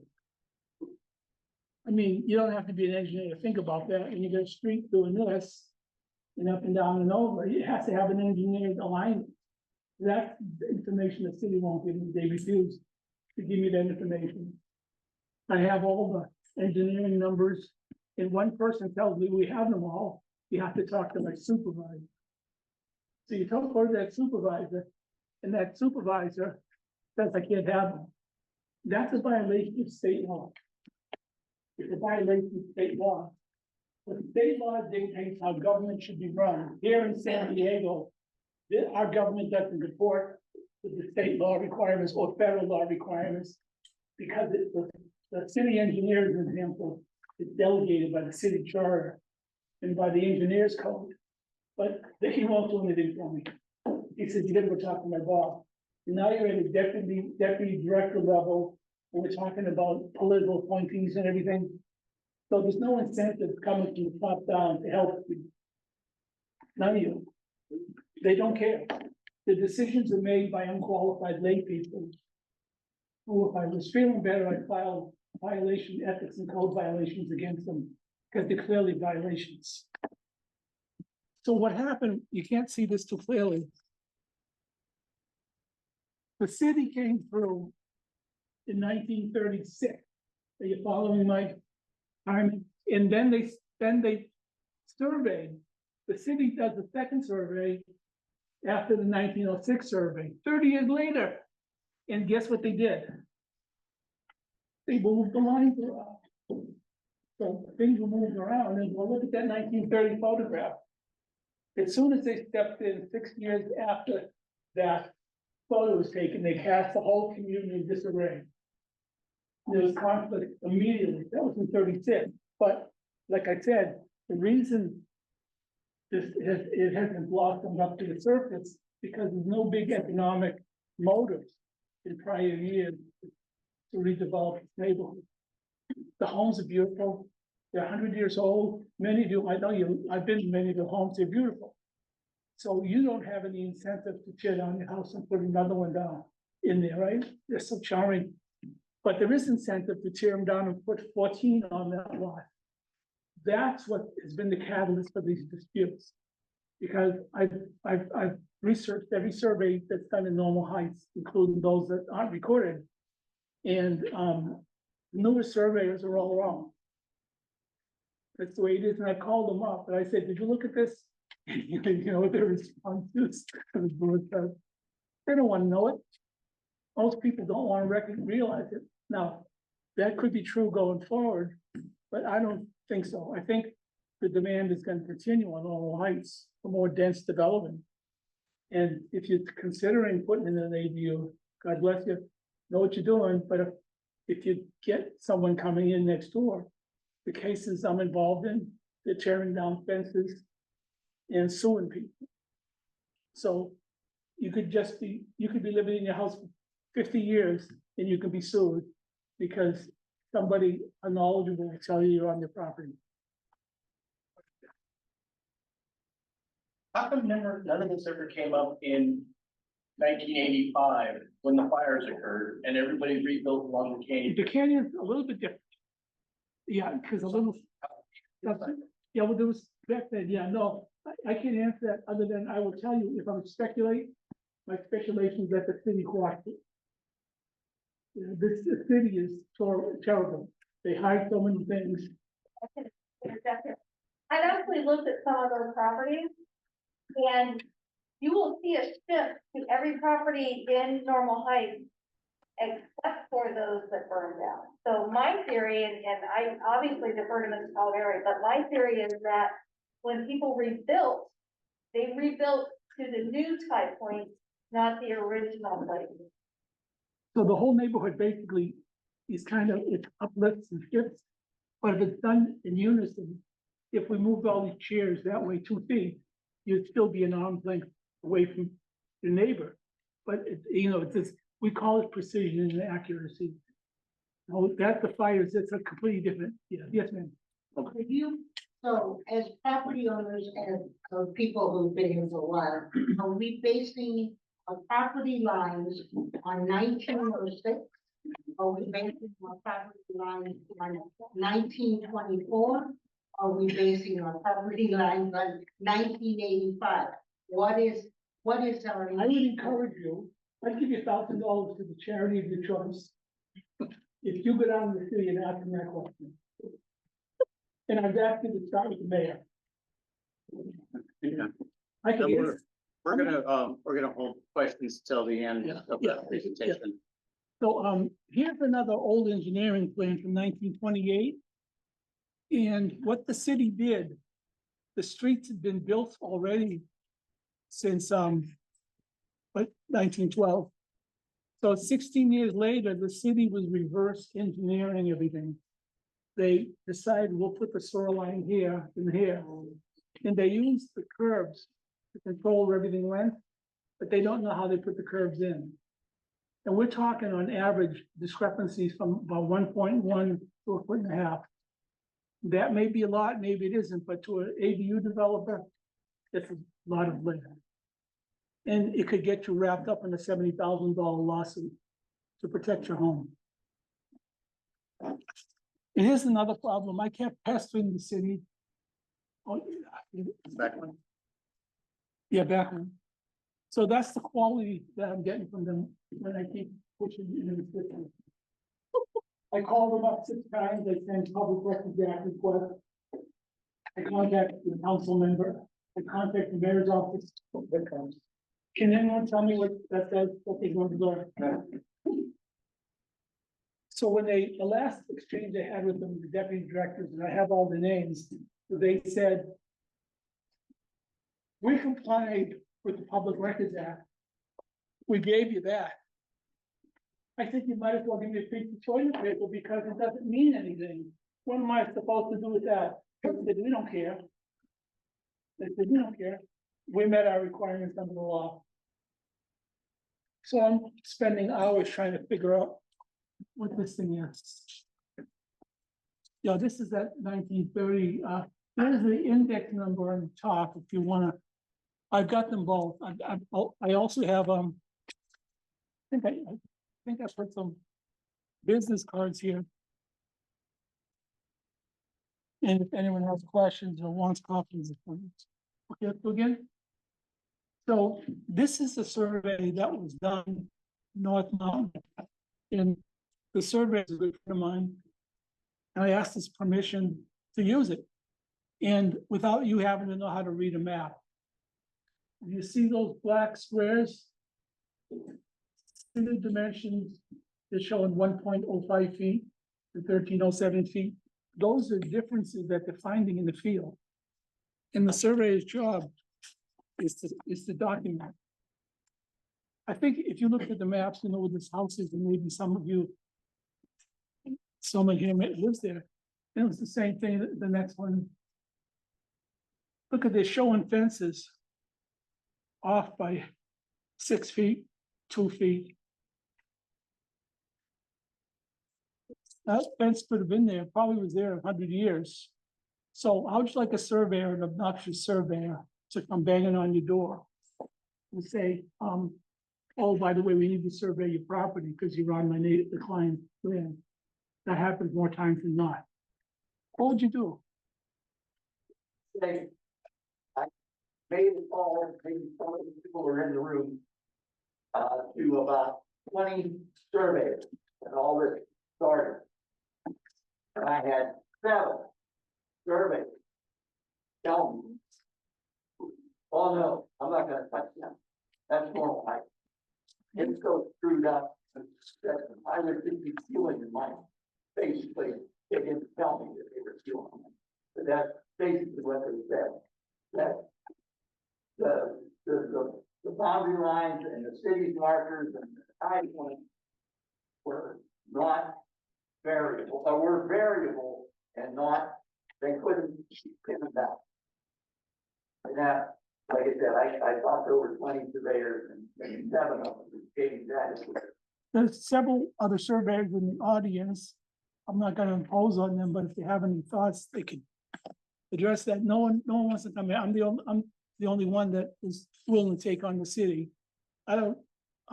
I mean, you don't have to be an engineer to think about that, and you got a street doing this, and up and down and over, it has to have an engineered alignment. That's the information the city won't give me. They refuse to give me that information. I have all the engineering numbers, and one person tells me we have them all. You have to talk to my supervisor. So you talk to that supervisor, and that supervisor says I can't have them. That's a violation of state law. It's a violation of state law. But state law dictates how government should be run. Here in San Diego, our government doesn't report to the state law requirements or federal law requirements because the city engineer, for example, is delegated by the city charter and by the engineers code. But he won't do anything for me. He says, you gotta go talk to my boss. And now you're at a deputy director level, and we're talking about political appointees and everything. So there's no incentive coming from the top down to help you. None of you. They don't care. The decisions are made by unqualified lay people. Who, if I was feeling better, I'd file violation, ethics and code violations against them, because they're clearly violations. So what happened, you can't see this too clearly. The city came through in 1936. Are you following my time? And then they surveyed. The city does the second survey after the 1906 survey, 30 years later. And guess what they did? They moved the lines around. So things were moved around, and we'll look at that 1930 photograph. As soon as they stepped in, 6 years after that photo was taken, they cast the whole community in disarray. There was conflict immediately. That was in 36. But like I said, the reason it hasn't blossomed up to the surface because there's no big economic motives in prior years to redevelop this neighborhood. The homes are beautiful. They're 100 years old. Many of you, I know you, I've been to many of the homes, they're beautiful. So you don't have any incentive to tear down your house and put another one down in there, right? They're so charming. But there is incentive to tear them down and put 14 on that lot. That's what has been the catalyst for these disputes. Because I've researched every survey that's done in Normal Heights, including those that aren't recorded. And newer surveyors are all wrong. That's the way it is. And I called them up and I said, did you look at this? You know what their response is? They don't want to know it. Most people don't want to realize it. Now, that could be true going forward, but I don't think so. I think the demand is going to continue on Normal Heights for more dense development. And if you're considering putting in an ADU, God bless you, know what you're doing, but if you get someone coming in next door, the cases I'm involved in, they're tearing down fences and suing people. So you could be living in your house for 50 years and you can be sued because somebody unknowledgeable will tell you you're on their property. How come none of this ever came up in 1985 when the fires occurred and everybody rebuilt along the canyon? The canyon's a little bit different. Yeah, because a little, yeah, well, there was back then, yeah, no, I can't answer that other than I will tell you, if I'm speculating, my speculation is that the city quashed it. You know, the city is terrible. They hide so many things. I've actually looked at some of those properties, and you will see a shift to every property in Normal Heights, except for those that burn down. So my theory, and I obviously defer to Mr. Pallamary, but my theory is that when people rebuilt, they rebuilt to the new type points, not the original places. So the whole neighborhood basically is kind of, it uplifts and shifts. But if it's done in unison, if we moved all these chairs that way 2 feet, you'd still be an arm's length away from your neighbor. But you know, it's just, we call it precision and accuracy. Oh, that's the fires, that's a completely different, yeah, yes, ma'am. Could you, so as property owners and people who've been here for a while, are we basing our property lines on 1906? Are we basing our property lines on 1924? Are we basing our property lines on 1985? What is What is our? I would encourage you, I'd give you $1,000 to the charity of your choice. If you go down to the city and ask them that question. And I've asked you to start with the mayor. Yeah. I can, And we're gonna hold questions till the end Yeah, of yeah, the presentation. so, here's another old engineering plan from 1928. And what the city did, the streets had been built already since, but 1912. So 16 years later, the city was reverse engineering everything. They decided we'll put the sewer line here and here. And they used the curbs to control where everything went, but they don't know how they put the curbs in. And we're talking on average discrepancies from about 1.1 to 1.5 feet. That may be a lot, maybe it isn't, but to an ADU developer, it's a lot of land. And it could get you wrapped up in a $70,000 lawsuit to protect your home. And here's another problem. I kept pestering the city. Oh, Back one. yeah, back one. So that's the quality that I'm getting from them when I keep pushing in the system. I called them up 6 times. They sent public records act request. I contacted the council member. I contacted the mayor's office. Can anyone tell me what that says, what these numbers are? So when the last exchange I had with them, the deputy directors, and I have all the names, they said, we complied with the Public Records Act. We gave you that. I think you might as well give me a piece of toilet paper because it doesn't mean anything. What am I supposed to do with that? They said, we don't care. They said, we don't care. We met our requirements under the law. So I'm spending hours trying to figure out what this thing is. Yeah, this is at 1930. There's the index number on the top if you wanna. I've got them both. I also have, I think I put some business cards here. And if anyone has questions or wants copies of them. Okay, let's go again. So this is the survey that was done North Mountain. And the survey is a good friend of mine. And I asked his permission to use it. And without you having to know how to read a map. You see those black squares? See the dimensions, they're showing 1.05 feet to 1307 feet. Those are differences that they're finding in the field. And the surveyor's job is to document. I think if you look at the maps, you know where this house is, and maybe some of you, someone here lives there. And it was the same thing, the next one. Look at this, showing fences off by 6 feet, 2 feet. That fence could have been there, probably was there 100 years. So how would you like a surveyor, an obnoxious surveyor, to come banging on your door and say, oh, by the way, we need to survey your property because you're on the client's land. That happens more times than not. What would you do? Say, I made a call, maybe some of the people were in the room, to about 20 surveys and all this started. And I had 7 surveys tell me, oh no, I'm not gonna touch them. That's normal height. It's so screwed up. I would be feeling in my, basically, they didn't tell me that they were feeling. But that's basically what they said. That the boundary lines and the city's markers and the high points were not variable, or were variable and not, they couldn't pin them down. And that, like I said, I thought there were 20 surveyors and 7 of them gave that. There's several other surveyors in the audience. I'm not gonna impose on them, but if they have any thoughts, they could address that. No one wants to come in. I'm the only one that is willing to take on the city. I'm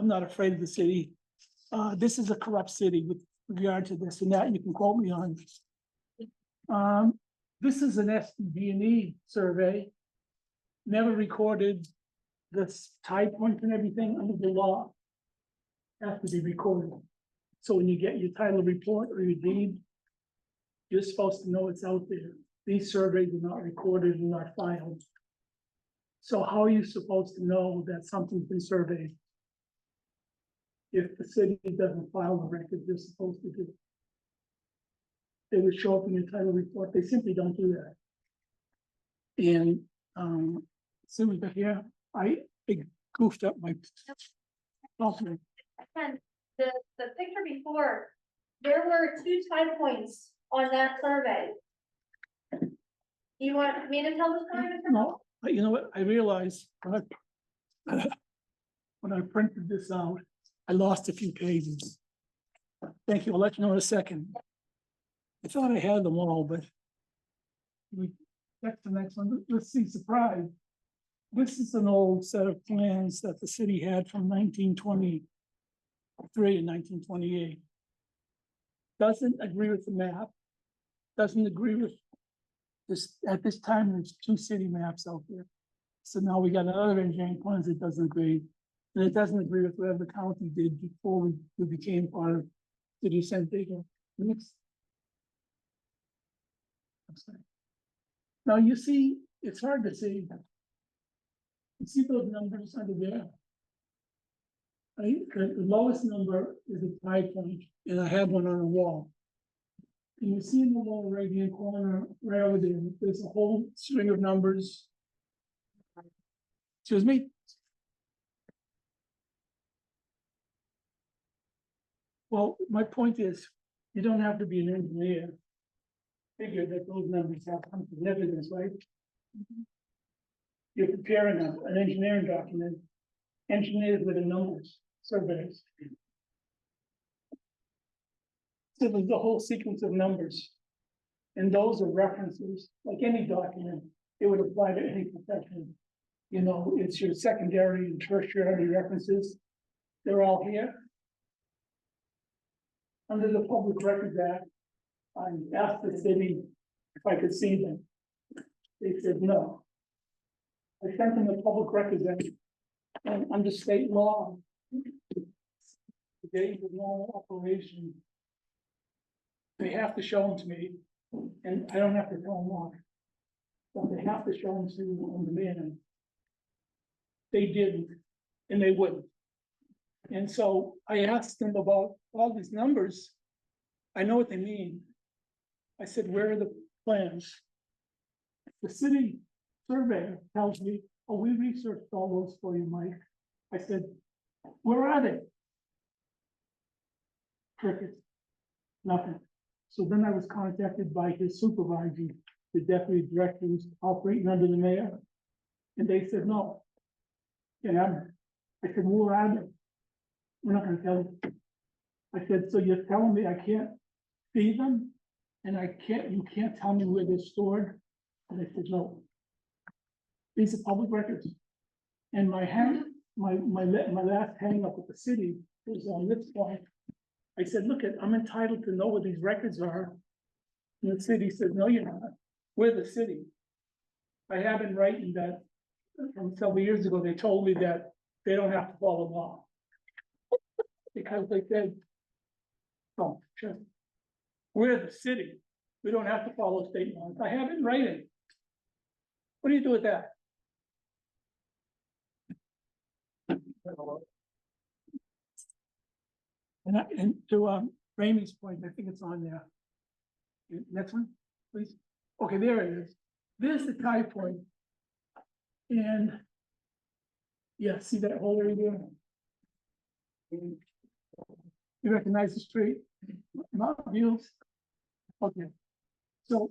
not afraid of the city. This is a corrupt city with regard to this and that. You can quote me on. This is an SDB&E survey, never recorded. this tie points and everything under the law have to be recorded. So when you get your title report or your deed, you're supposed to know it's out there. These surveys are not recorded and not filed. So how are you supposed to know that something's been surveyed? If the city doesn't file the record they're supposed to do. They would show up in your title report, they simply don't do that. And, as soon as I hear, I goofed up my. Okay. And the picture before, there were 2 tie points on that survey. You want me to tell the story? Mr. No, but you know what, I realized when I printed this out, I lost a few pages. Thank you, I'll let you know in a second. I thought I had them all, but that's the next one. Let's see, surprise. This is an old set of plans that the city had from 1923 and 1928. Doesn't agree with the map. Doesn't agree with this, at this time, there's 2 city maps out there. So now we got another engineering plans that doesn't agree. And it doesn't agree with whatever the county did before we became part of City of San Diego. Next. I'm sorry. Now you see, it's hard to see. You see those numbers under there? Right, the lowest number is a tie point, and I have one on the wall. And you see in the lower right-hand corner, right over there, there's a whole string of numbers. Excuse me? Well, my point is, you don't have to be an engineer. Figure that those numbers have some significance, right? You're preparing an engineering document, engineers with the numbers, surveys. So there's a whole sequence of numbers. And those are references, like any document, it would apply to any profession. You know, it's your secondary and tertiary references. They're all here. Under the Public Records Act, I asked the city if I could see them. They said no. I sent them the Public Records Act, and under state law, the days of normal operation, they have to show them to me, and I don't have to tell them why. But they have to show them to me on demand. They didn't, and they wouldn't. And so I asked them about all these numbers. I know what they mean. I said, where are the plans? The city surveyor tells me, oh, we researched all those for you, Mike. I said, where are they? Crickets, nothing. So then I was contacted by his supervisor, the deputy director who's operating under the mayor. And they said, no. And I said, where are they? We're not gonna tell you. I said, so you're telling me I can't see them? And you can't tell me where they're stored? And they said, no. These are public records. And my last hang up with the city was on this point. I said, look, I'm entitled to know what these records are. And the city said, no, you're not. We're the city. I have in writing that from several years ago, they told me that they don't have to follow law. Because they said, oh, sure. We're the city. We don't have to follow state laws. I have it in writing. What do you do with that? And to Ramey's point, I think it's on there. Next one, please. Okay, there it is. There's the tie point. And yeah, see that whole area there? You recognize the street? Mountain Views? Okay. So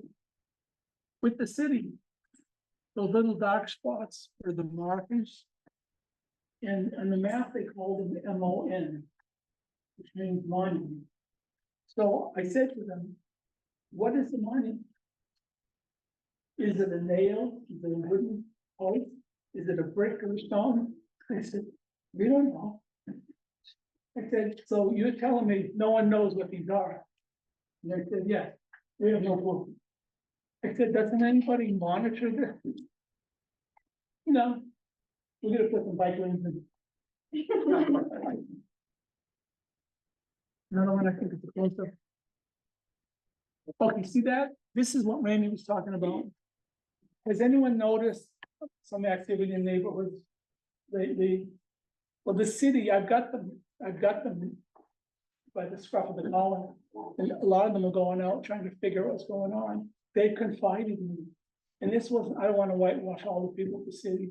with the city, those little dark spots are the markers. And on the map, they call them MON, which means monument. So I said to them, what is the monument? Is it a nail? Is it a wooden post? Is it a brick or a stone? I said, we don't know. I said, so you're telling me no one knows what these are? And they said, yes, we have no clue. I said, doesn't anybody monitor this? No. We're gonna put some bike lanes in. Another one, I think it's a closer. Okay, see that? This is what Randy was talking about. Has anyone noticed some activity in neighborhoods? Well, the city, I've got them by the scruff of the collar. And a lot of them are going out trying to figure out what's going on. They confided in me. And this wasn't, I don't want to whitewash all the people of the city.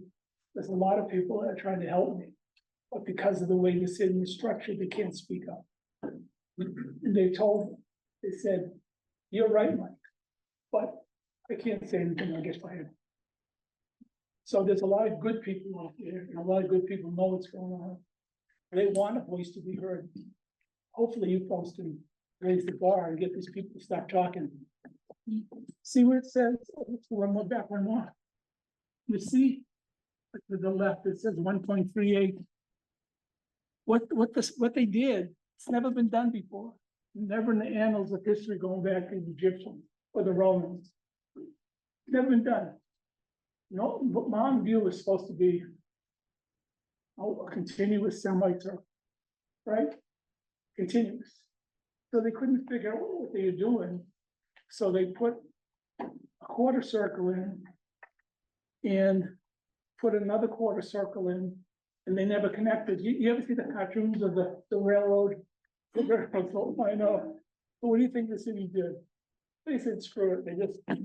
There's a lot of people that are trying to help me. But because of the way the city is structured, they can't speak up. And they told me, they said, you're right, Mike, but I can't say anything, I get fired. So there's a lot of good people out there, and a lot of good people know what's going on. They want a voice to be heard. Hopefully you folks can raise the bar and get these people to stop talking. See where it says, one more back, one more. You see, to the left, it says 1.38. What they did, it's never been done before. Never in the annals of history going back to the Egyptians or the Romans. Never been done. No, but Mountain View is supposed to be a continuous semicircle, right? Continuous. So they couldn't figure out what they were doing. So they put a quarter circle in and put another quarter circle in, and they never connected. You ever see the cartoons of the railroad? The railroad, I know. But what do you think the city did? They said, screw it, they just put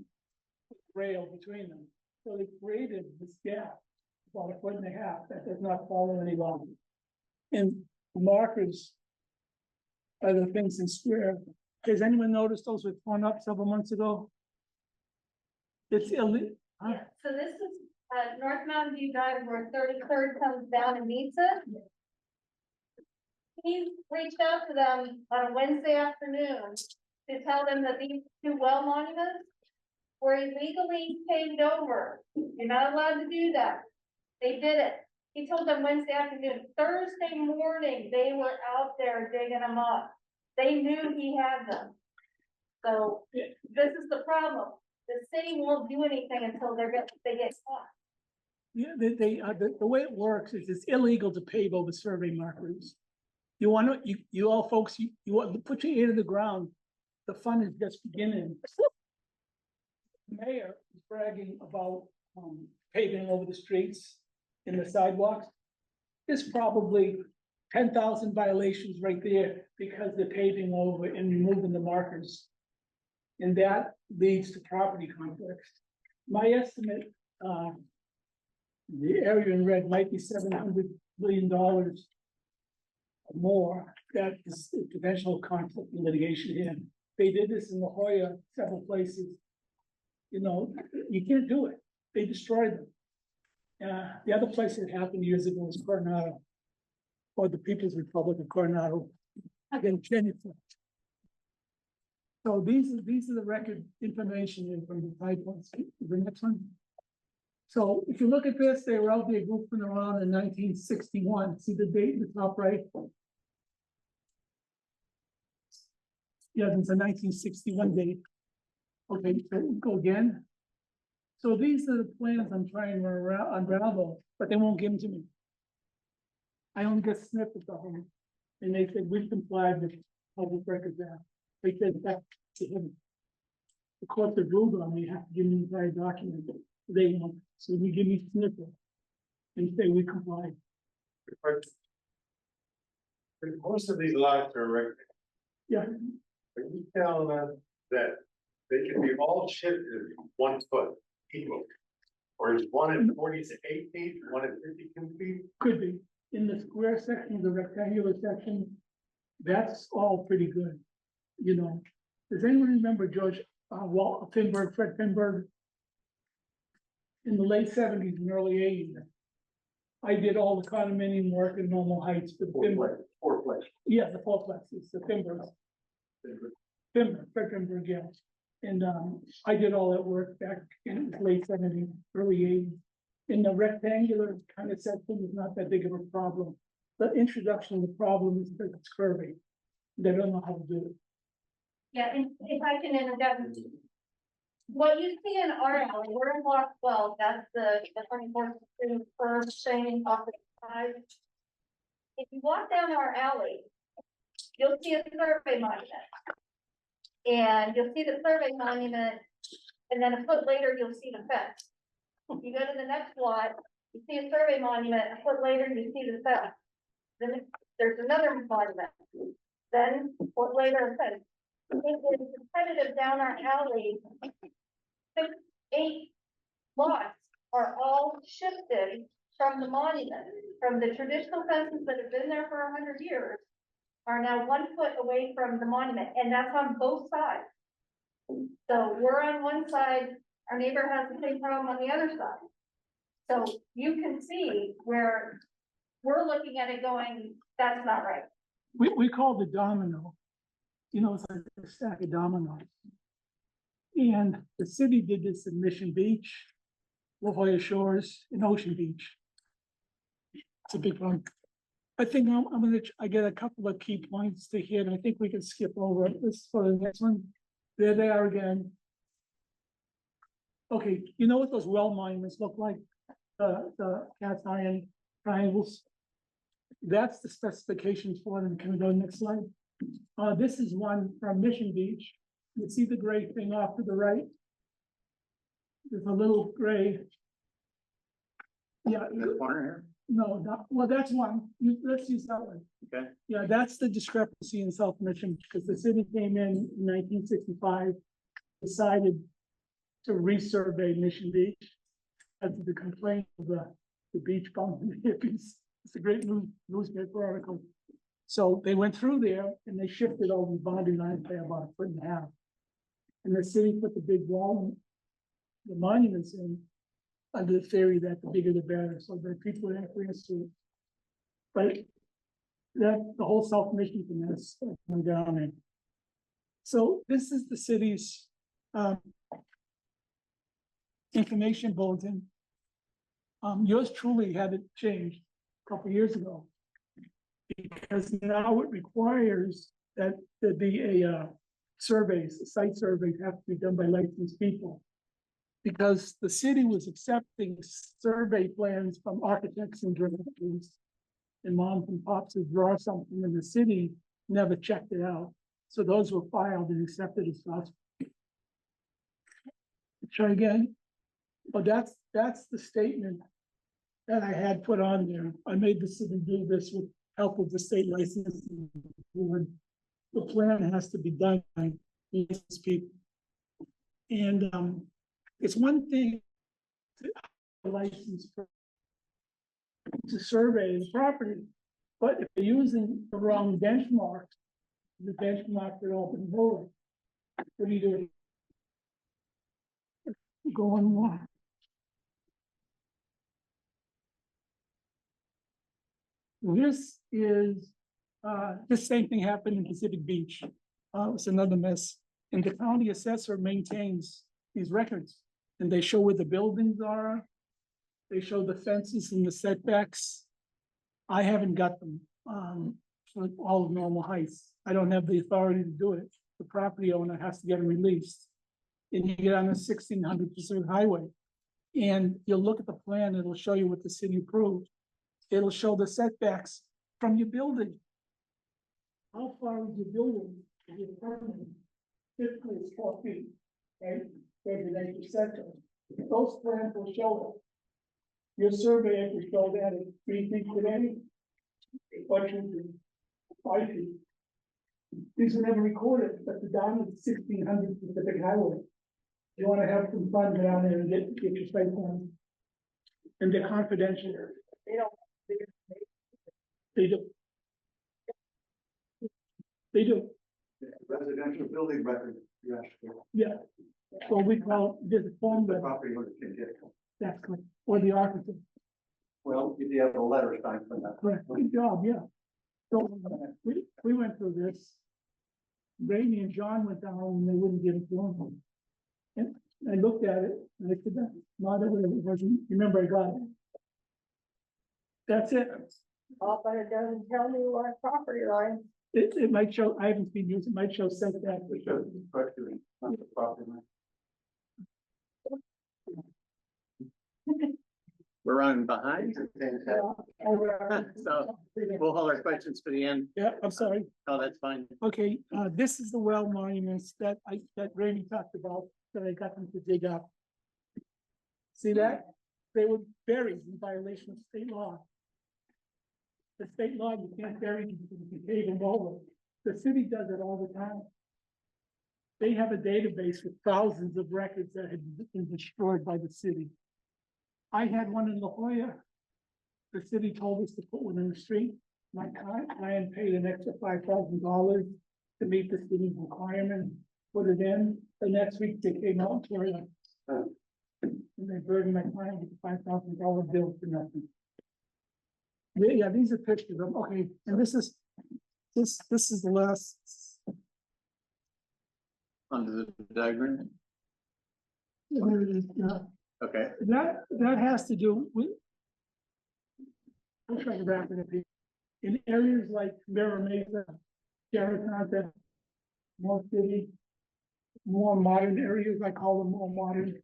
rail between them. So they created this gap, about 1.5 feet that does not follow any longer. And markers are the things in square. Has anyone noticed those were torn up several months ago? It's illegal. Yeah, so this is, North Mountain View Drive where 33rd comes down and meets it. He reached out to them on a Wednesday afternoon to tell them that these two well monuments were illegally paved over. You're not allowed to do that. They did it. He told them Wednesday afternoon. Thursday morning, they were out there digging them up. They knew he had them. So this is the problem. The city won't do anything until they get caught. Yeah, the way it works is it's illegal to pave over survey markers. You want to, you all folks, you want to put your ear to the ground. The fun is just beginning. The mayor is bragging about paving over the streets and the sidewalks. There's probably 10,000 violations right there because they're paving over and removing the markers. And that leads to property conflicts. My estimate, the area in red might be $700 billion or more. That is a potential conflict in litigation here. They did this in La Jolla, several places. You know, you can't do it. They destroyed them. The other place it happened years ago was Coronado, or the People's Republic of Coronado. Again, so these are the record information from the pipelines. The next one. So if you look at this, they were out there goofing around in 1961. See the date in the top right? Yeah, there's a 1961 date. Okay, so go again. So these are the plans I'm trying to unravel, but they won't give them to me. I only get snippets of them. And they said, we complied with public records act. They said that to him. The court have ruled on me, you have to give me the entire document. They won't, so you give me snippets. And say we complied. Most of these lots are rectangles. Yeah, Are you telling us that they can be all shifted 1 foot equal? Or is one at 48 feet, one at 52 feet? could be. In the square section, the rectangular section, that's all pretty good. You know, does anyone remember George Fred Finberg? In the late 70s and early 80s. I did all the condominium work in Normal Heights for the Finberg. Fourplex. Yeah, the fourplexes, the Finbergs. Fred Finberg, yeah. And I did all that work back in the late 70s, early 80s. In the rectangular kind of section is not that big of a problem. The introduction of the problem is that it's curvy. They don't know how to do it. Yeah, and if I can interject, what you see in our alley, we're in block 12, that's the 24th first thing off the side. If you walk down our alley, you'll see a survey monument. And you'll see the survey monument, and then a foot later, you'll see the fence. You go to the next lot, you see a survey monument, a foot later, you see the fence. Then there's another monument, then a foot later, a fence. It is competitive down our alley. 6, 8 lots are all shifted from the monument, from the traditional fences that have been there for 100 years. Are now 1 foot away from the monument, and that's on both sides. So we're on one side, our neighbor has the same problem on the other side. So you can see where we're looking at it going, that's not right. We call it domino. You know, it's like a stack of dominoes. And the city did this in Mission Beach, La Jolla Shores, and Ocean Beach. It's a big one. I think I get a couple of key points to hit, and I think we can skip over this for the next one. There they are again. Okay, you know what those well monuments look like? The cast iron triangles. That's the specifications for them. Can we go to the next slide? This is one from Mission Beach. You see the gray thing off to the right? There's a little gray. Yeah. In the corner here. No, not, well, that's one. Let's use that one. Okay. Yeah, that's the discrepancy in South Mission, because the city came in 1965, decided to resurvey Mission Beach after the complaint of the beach bum and the hippies. It's a great newspaper article. So they went through there and they shifted all the boundary lines by about 1.5 feet. And the city put the big wall, the monuments in, under the theory that the bigger the better, so that people would acquiesce to it. But that the whole South Mission mess went down in. So this is the city's information bulletin. Yours truly had it changed a couple years ago, because now it requires that there be a site surveys have to be done by licensed people. Because the city was accepting survey plans from architects and directors and moms and pops to draw something, and the city never checked it out. So those were filed and accepted as gospel. Try again. But that's the statement that I had put on there. I made the city do this with help of the state licensing board. The plan has to be done by licensed people. And it's one thing to license to survey the property, but if you're using the wrong benchmark, the benchmark for open voting, what do you do? Go on more. This is the same thing happened in Pacific Beach. It's another mess. And the county assessor maintains these records, and they show where the buildings are. They show the fences and the setbacks. I haven't got them for all of normal heights. I don't have the authority to do it. The property owner has to get them released. And you get on a 1600 Pacific Highway, and you'll look at the plan, it'll show you what the city approved. It'll show the setbacks from your building. How far is your building? Typically it's 4 feet, right? Residential sector. Those plans will show it. Your survey will show that at 3 feet today. What should be 5 feet. These were never recorded, but the down is 1600 Pacific Highway. You want to have some fun down there and get your site plan. And they're confidential. They do. They do. Residential building record, yes. Yeah. So we call this form The that, property owner can get. that's correct, or the architect. Well, if you have a letter signed for that. Correct, good job, yeah. So we went through this. Rainey and John went down and they wouldn't give it to him. And I looked at it and I said, that's not it wasn't, remember I got it. That's it. Oh, but it doesn't tell me what property line. It might show, I haven't seen yours, it might show setback. It shows the structure, not the property line. We're running behind. So we'll hold our questions for the end. Yeah, I'm sorry. Oh, that's fine. Okay, this is the well monuments that Randy talked about, that I got them to dig up. See that? They were buried in violation of state law. The state law, you can't bury them, you can pave them over. The city does it all the time. They have a database with thousands of records that had been destroyed by the city. I had one in La Jolla. The city told us to put one in the street. My client paid an extra $5,000 to meet the city's requirement, put it in. The next week they came out and tore it up. And they burdened my client with a $5,000 bill for nothing. Yeah, these are pictures of, okay, and this is the last. Under the diagram. Okay. That has to do with. I'm trying to wrap it up here. In areas like Mira Mesa, Carrasanta, North City, more modern areas, I call them more modern.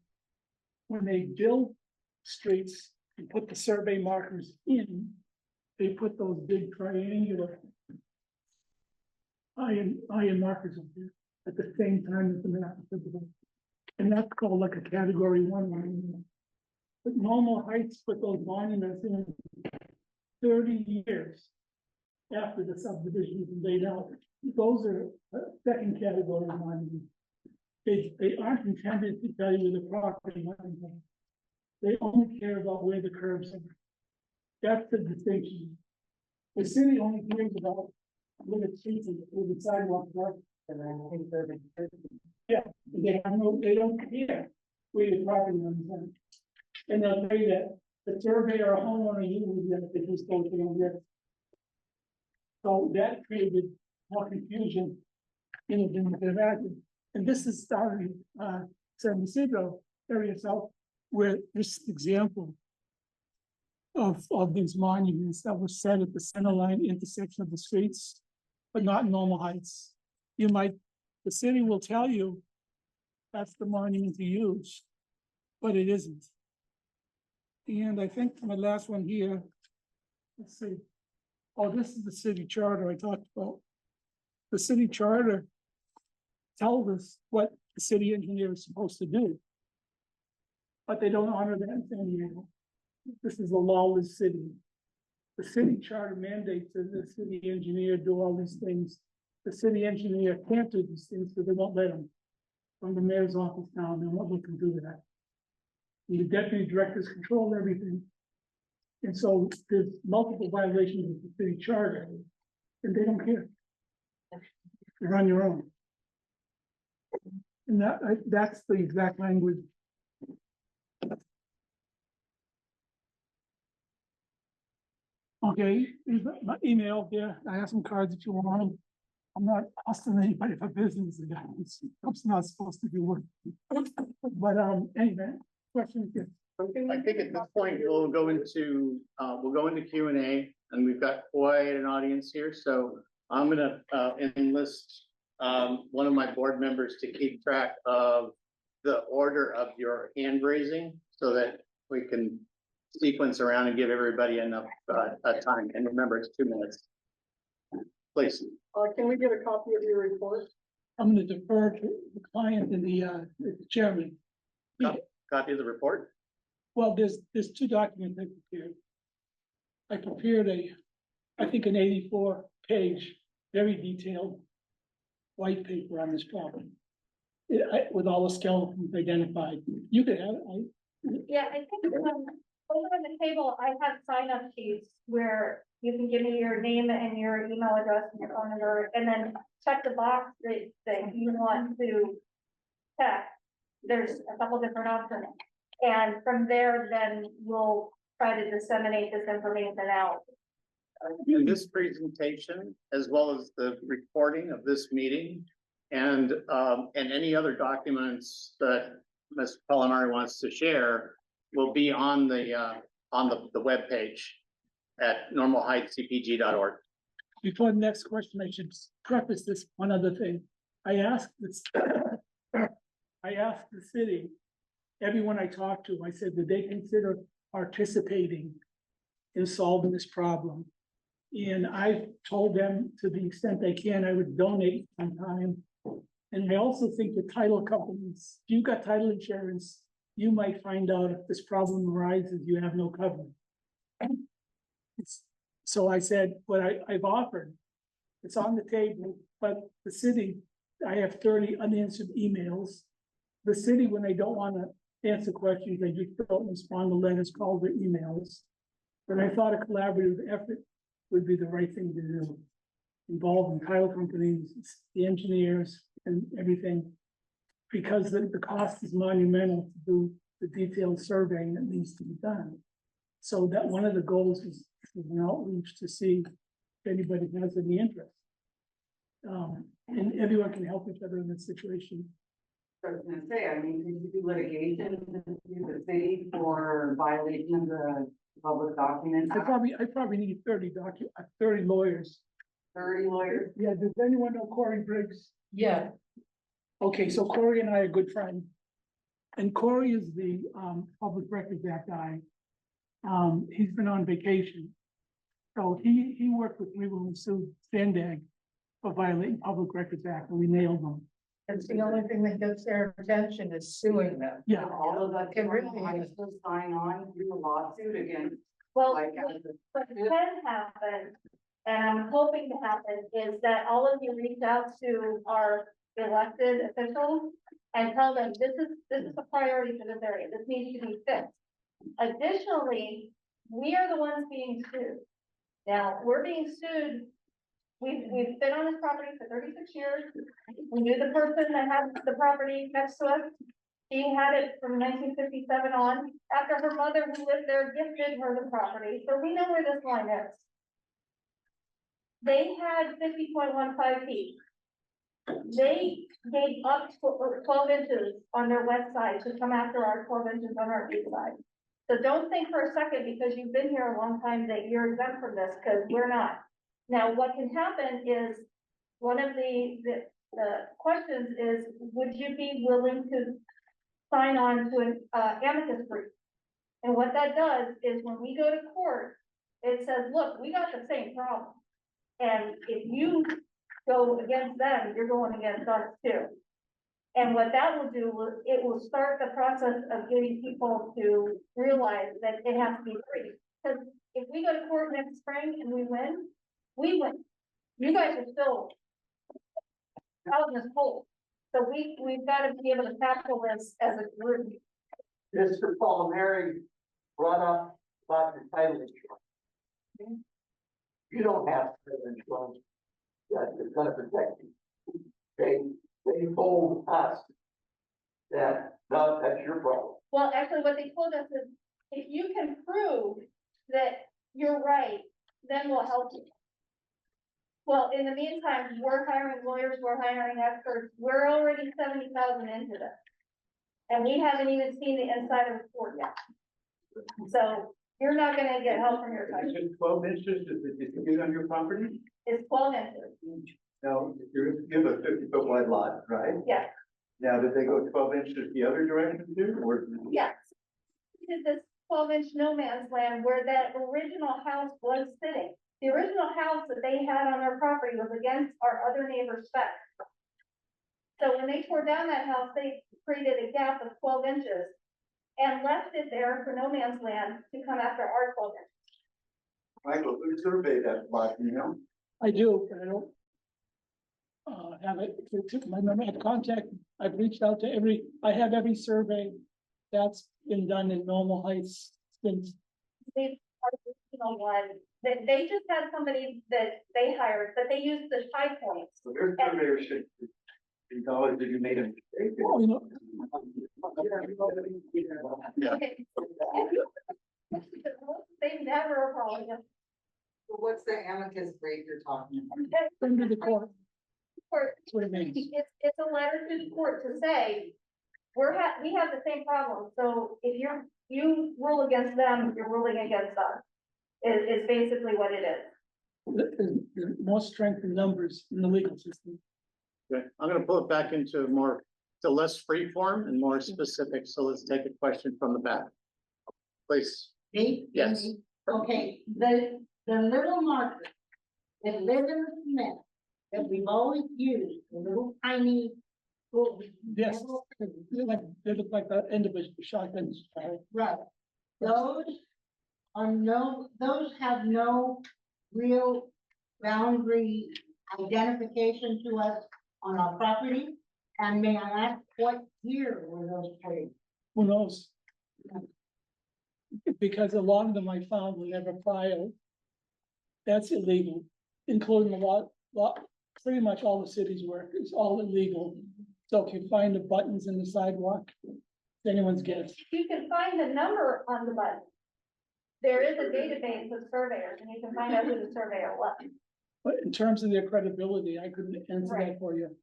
When they build streets and put the survey markers in, they put those big triangular iron markers up there at the same time as the map. And that's called like a category 1 monument. But Normal Heights put those monuments in 30 years after the subdivision was laid out. Those are second category monuments. They aren't intended to tell you the property line. They only care about where the curbs are. That's the distinction. The city only cares about where the streets and where the sidewalks are. Yeah, they don't care where your property lines are. And they'll say that the surveyor or homeowner uses that if he's supposed to get. So that created more confusion than you can imagine. And this is starting San Isidro area south, where this example of these monuments that were set at the center line intersection of the streets, but not in Normal Heights. The city will tell you that's the monument to use, but it isn't. And I think my last one here, let's see. Oh, this is the city charter I talked about. The city charter tells us what the city engineer is supposed to do, but they don't honor that in San Diego. This is a lawless city. The city charter mandates that the city engineer do all these things. The city engineer can't do these things because they won't let him. From the mayor's office down, they won't let them do that. The deputy directors control everything. And so there's multiple violations of the city charter, and they don't care. You're on your own. And that's the exact language. Okay, here's my email there. I have some cards if you want them. I'm not asking anybody for business. I'm not supposed to do work. But anyway, questions? Yes. I think at this point, we'll go into Q&A, and we've got quite an audience here. So I'm gonna enlist one of my board members to keep track of the order of your hand raising so that we can sequence around and give everybody enough time. And remember, it's 2 minutes. Please. Can we get a copy of your report? I'm going to defer to the client and the chairman. Copy of the report? Well, there's 2 documents I prepared. I prepared I think an 84-page, very detailed white paper on this problem. With all the skeletons identified. You could have it. Yeah, I think over on the table, I have sign-up sheets where you can give me your name and your email address and your phone number, and then check the box that you want to check. There's a couple different options. And from there, then we'll try to disseminate this information out. In this presentation, as well as the recording of this meeting, and any other documents that Ms. Pallamary wants to share, will be on the webpage at normalheightscpg.org. Before the next question, I should preface this one other thing. I asked the city everyone I talked to, I said, did they consider participating in solving this problem? And I told them to the extent they can, I would donate some time. And I also think the title companies, if you've got title insurance, you might find out if this problem arises, you have no coverage. So I said, what I've offered, it's on the table, but the city, I have 30 unanswered emails. The city, when they don't want to answer questions, they just don't respond to letters, calls, or emails. But I thought a collaborative effort would be the right thing to do. Involving title companies, the engineers, and everything. Because the cost is monumental to do the detailed surveying that needs to be done. So that one of the goals is an outreach to see if anybody has any interest. And everyone can help each other in this situation. I was gonna say, I mean, did you do litigation in the city for violation of the public document? I probably need 30 lawyers. 30 lawyers? Yeah, does anyone know Corey Briggs? Yeah. Okay, so Corey and I are good friends. And Corey is the Public Records Act guy. He's been on vacation. So he worked with me when we sued Sandag for violating Public Records Act, and we nailed them. It's the only thing that gets their attention is suing them. Yeah. All of that, It really I is. still sign on to a lawsuit against, Well, like, what can happen, and I'm hoping to happen, is that all of you reach out to our elected officials and tell them, this is a priority for this area, this needs to be fixed. Additionally, we are the ones being sued. Now, we're being sued, we've been on this property for 36 years. We knew the person that had the property next to us. She had it from 1957 on, after her mother who lived there gifted her the property, so we know where this line is. They had 50.15 feet. They gave up 12 inches on their west side to come after our 12 inches on our east side. So don't think for a second, because you've been here a long time, that you're exempt from this, because we're not. Now, what can happen is, one of the questions is, would you be willing to sign on to an amicus brief? And what that does is, when we go to court, it says, look, we got the same problem. And if you go against them, you're going against us too. And what that will do, it will start the process of getting people to realize that it has to be free. Because if we go to court next spring and we win, we win. You guys are still out in this hole. So we've got to be able to tackle this as a group. Mr. Pallamary brought up about the title insurance. You don't have title insurance that is gonna protect you. They told us that, no, that's your problem. Well, actually, what they told us is, if you can prove that you're right, then we'll help you. Well, in the meantime, we're hiring lawyers, we're hiring experts, we're already 70,000 into this. And we haven't even seen the inside of the court yet. So you're not gonna get help from your Is country. it 12 inches, is it get on your property? It's 12 inches, Now, you have a 50-foot wide lot, right? yes, Now, did they go 12 inches the other direction too, or? yes. We did this 12-inch no man's land where that original house was sitting. The original house that they had on their property was against our other neighbor's spec. So when they tore down that house, they created a gap of 12 inches and left it there for no man's land to come after our 12 inches. Michael, who surveyed that lot, you know? I do, but I don't have it, my number of contact, I've reached out to I have every survey that's been done in Normal Heights since. They just had somebody that they hired, but they used the high points. So their surveyor should acknowledge that you made a mistake. Well, you know, Yeah. They never apologized. what's the amicus brief you're talking about? bring to the court, Court, that's what it means. it's a letter to the court to say, we have the same problem, so if you rule against them, you're ruling against us. Is basically what it is. There's more strength in numbers in the legal system. Okay, I'm gonna pull it back into more to less free form and more specific, so let's take a question from the back. Please, Me? Yes. Me? Okay, the little marker that live in the cement that we've always used, the little tiny. Yes, they look like the end of a shotgun. Right, those those have no real boundary identification to us on our property. And may I ask what year were those placed? Who knows? Because a lot of them I found were never filed. That's illegal, including pretty much all the city's work is all illegal. So if you find the buttons in the sidewalk, it's anyone's guess. You can find the number on the button. There is a database of surveyors and you can find out who the surveyor was. But in terms of their credibility, I couldn't answer that for you.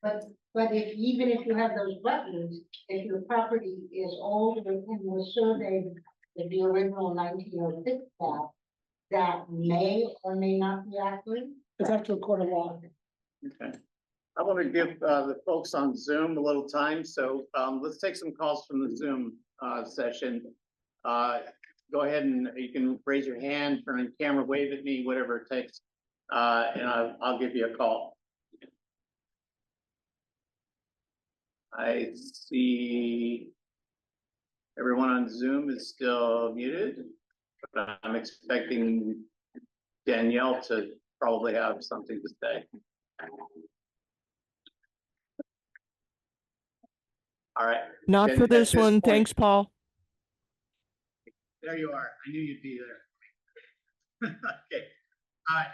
But even if you have those buttons, if your property is older and was surveyed with the original 1906 map, that may or may not be accurate. It's after a court of law. Okay. I want to give the folks on Zoom a little time, so let's take some calls from the Zoom session. Go ahead and you can raise your hand, turn on camera, wave at me, whatever it takes, and I'll give you a call. I see everyone on Zoom is still muted, but I'm expecting Danielle to probably have something to say. All right. Not Then for at this one. point- Thanks, Paul. There you are. I knew you'd be there. Okay.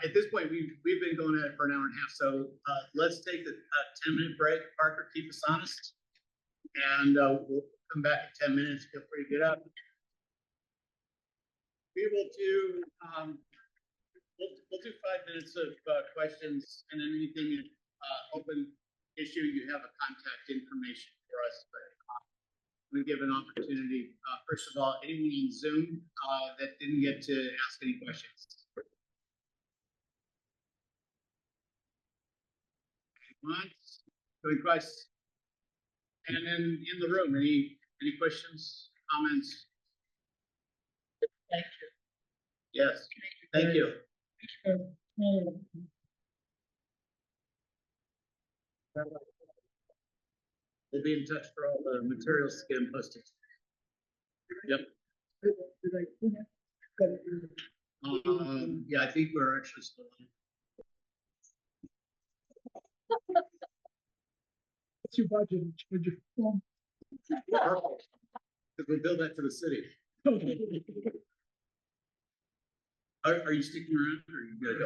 At this point, we've been going at it for an hour and a half, so let's take a 10-minute break. Parker, keep us honest, and we'll come back in 10 minutes. Feel free to get up. We will do we'll do 5 minutes of questions, and then anything open issue, you have a contact information for us. But we give an opportunity. First of all, anyone on Zoom that didn't get to ask any questions. Once, any questions? And then in the room, any questions, comments? Thank you. Yes, thank you. We'll be in touch for all the materials to get them posted. Yep. Yeah, I think we're actually still on. What's your budget? Perfect. Because we build that for the city. Are you sticking around or are you gonna go?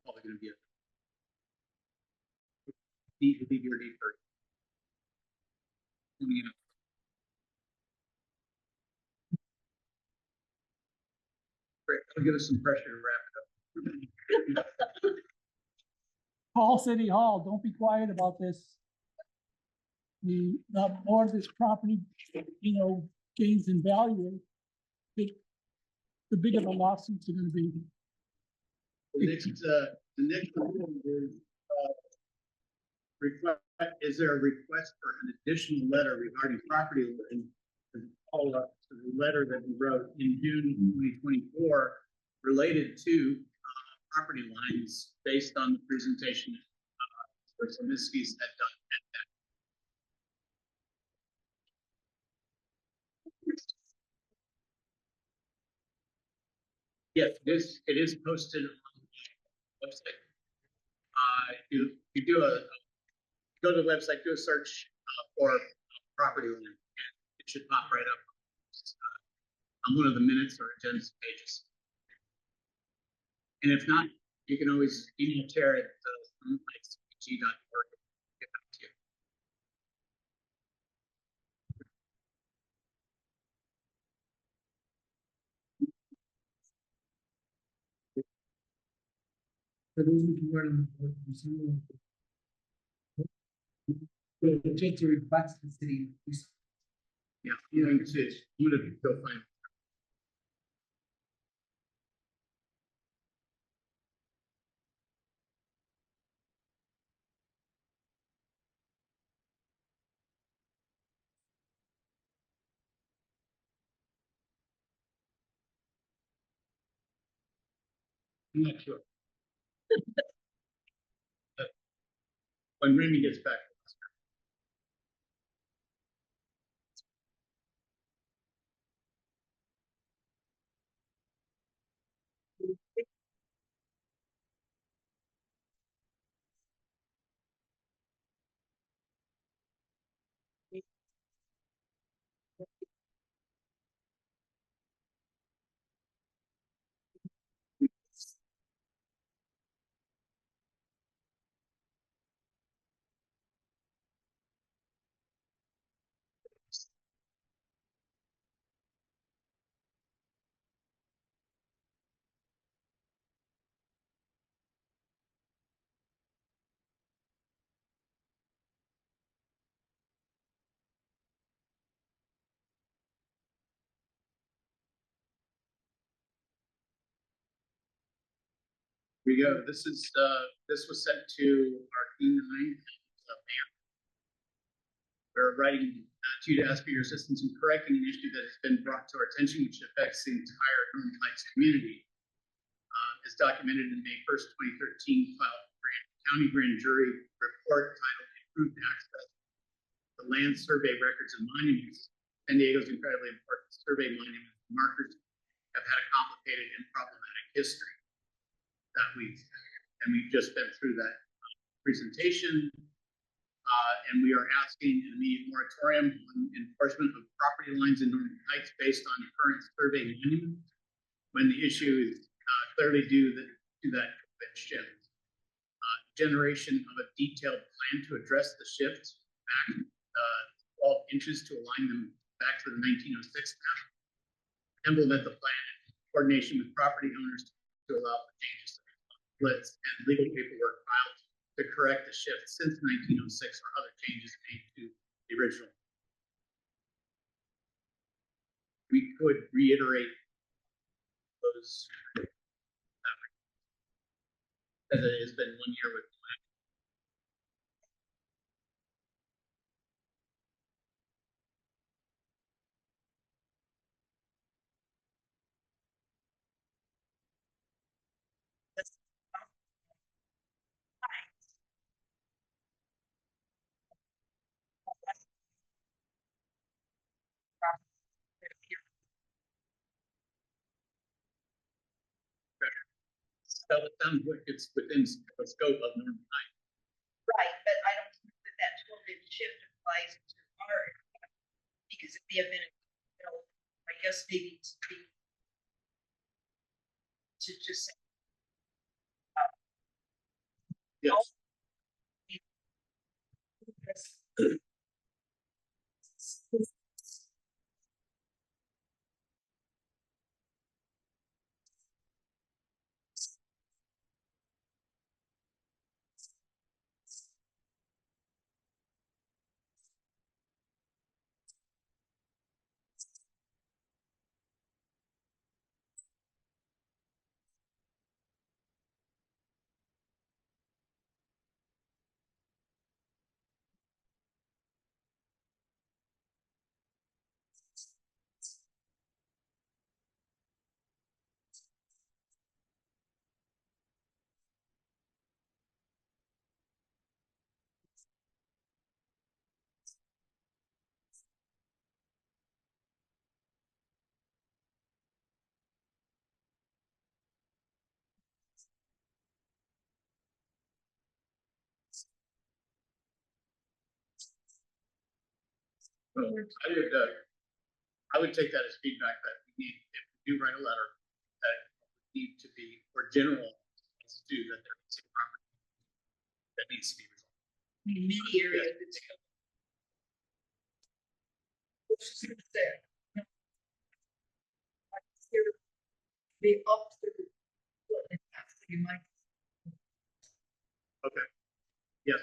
Probably gonna be a deeper. Great, that'll give us some pressure to wrap it up. Call City Hall, don't be quiet about this. The more this property, gains in value, the bigger the lawsuits are gonna be. The next one is, is there a request for an additional letter regarding property and follow up to the letter that we wrote in June 2024 related to property lines based on the presentation that Zemisky's had done at that. Yes, it is posted on the website. You do go to the website, do a search for property line, and it should pop right up on one of the minutes or agenda pages. And if not, you can always email Tara at NHCPG.org. Get back to you. For those who were on the board, we'll take the request to the city. Yeah, I'm going to go find. I'm not sure. When Remy gets back. Here we go. This was sent to our E9. We're writing to you to ask for your assistance in correcting an issue that has been brought to our attention, which affects the entire Northern Heights community. As documented in May 1st, 2013, filed county grand jury report titled Improved Access to Land Survey Records and Monuments. San Diego's incredibly important survey monument markers have had a complicated and problematic history that we've just been through that presentation. And we are asking an immediate moratorium on enforcement of property lines in Northern Heights based on current survey monuments when the issue is clearly due to that shift. Generation of a detailed plan to address the shifts back 12 inches to align them back to the 1906 map. Implement the plan in coordination with property owners to allow for changes to splits and legal paperwork filed to correct the shift since 1906 or other changes made to the original. We could reiterate those as it has been 1 year with so it sounds like it's within the scope of Northern Heights. Right, but I don't think that 12-inch shift applies to our, because it may have been, I guess maybe to just say. Yes. Well, I would take that as feedback that we need, if we do write a letter, that it would need to be for general to do that there is a property that needs to be resolved. Many areas it's. There. The opposite. Okay. Yes.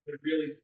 It really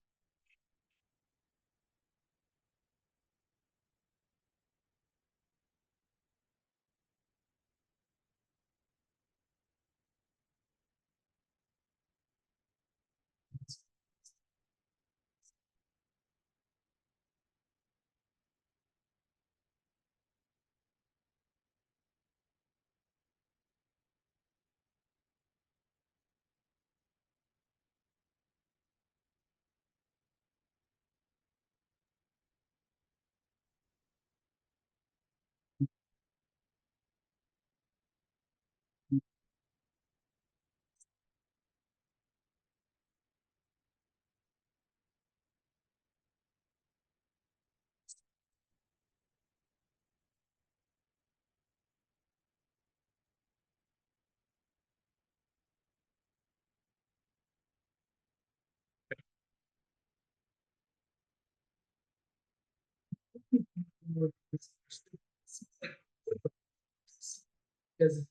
Because.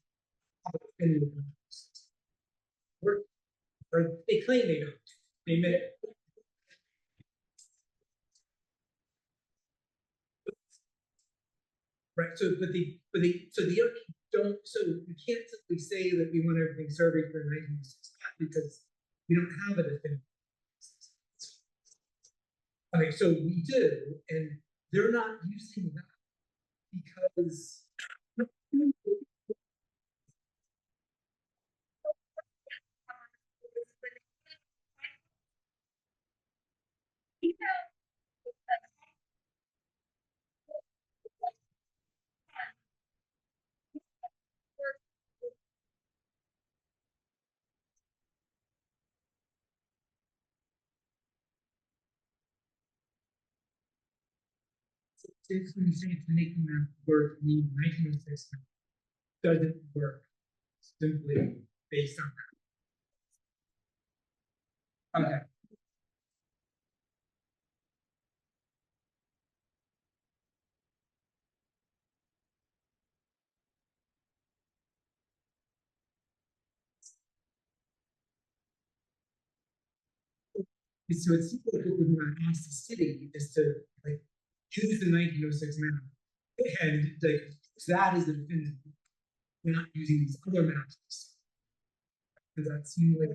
Or they claim they don't, they admit it. Right, so, so the other don't, so we can't simply say that we want everything surveyed for 1906 because we don't have it. Okay, so we do, and they're not using that because. It's when you say it's making that work, mean 1906 doesn't work simply based on that. Okay. So it seems like what we want to ask the city is to like use the 1906 map and like that is the definitive. We're not using these other maps. Because that seems like a.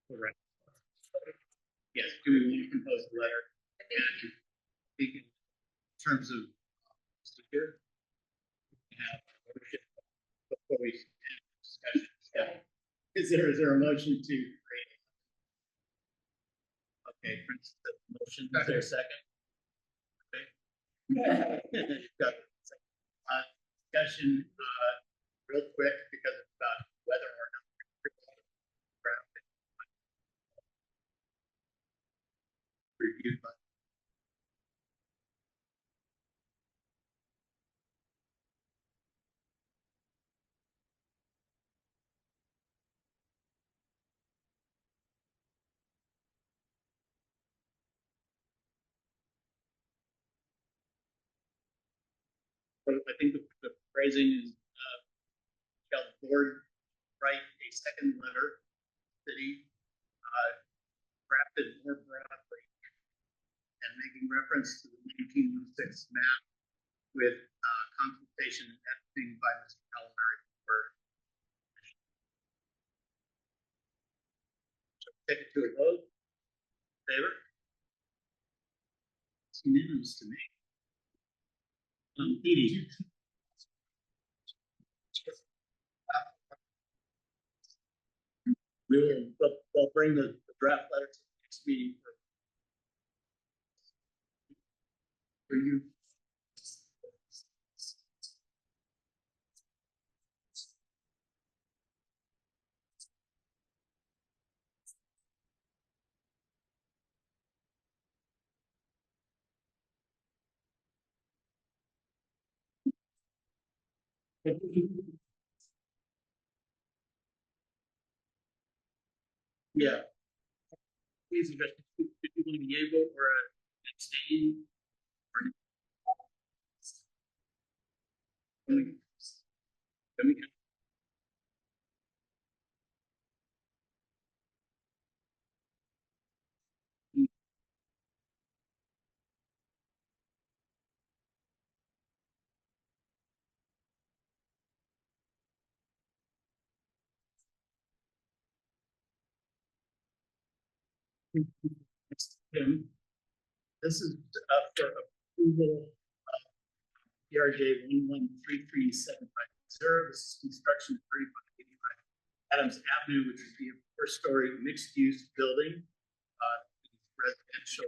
Correct. Yes, do we want to compose a letter? And speak in terms of here, have ownership before we end discussion. Yeah. Is there a motion to create? Okay, Prince, the motion, is there a second? Okay. You've got the second. Discussion, real quick, because it's about whether or not reviewed by. But I think the phrasing is, shall the board write a second letter, city, drafted more broadly and making reference to the 1906 map with consultation and editing by Mr. Pallamary. So take it to a vote. Favor? It's unanimous to me. Edie. We'll bring the draft letter to the next meeting for you. Yeah. Please, did you want to be able or abstain? Can we This is for approval of PRJ 1133750. This is construction of 3585 Adams Avenue, which would be a four-story mixed-use building, residential.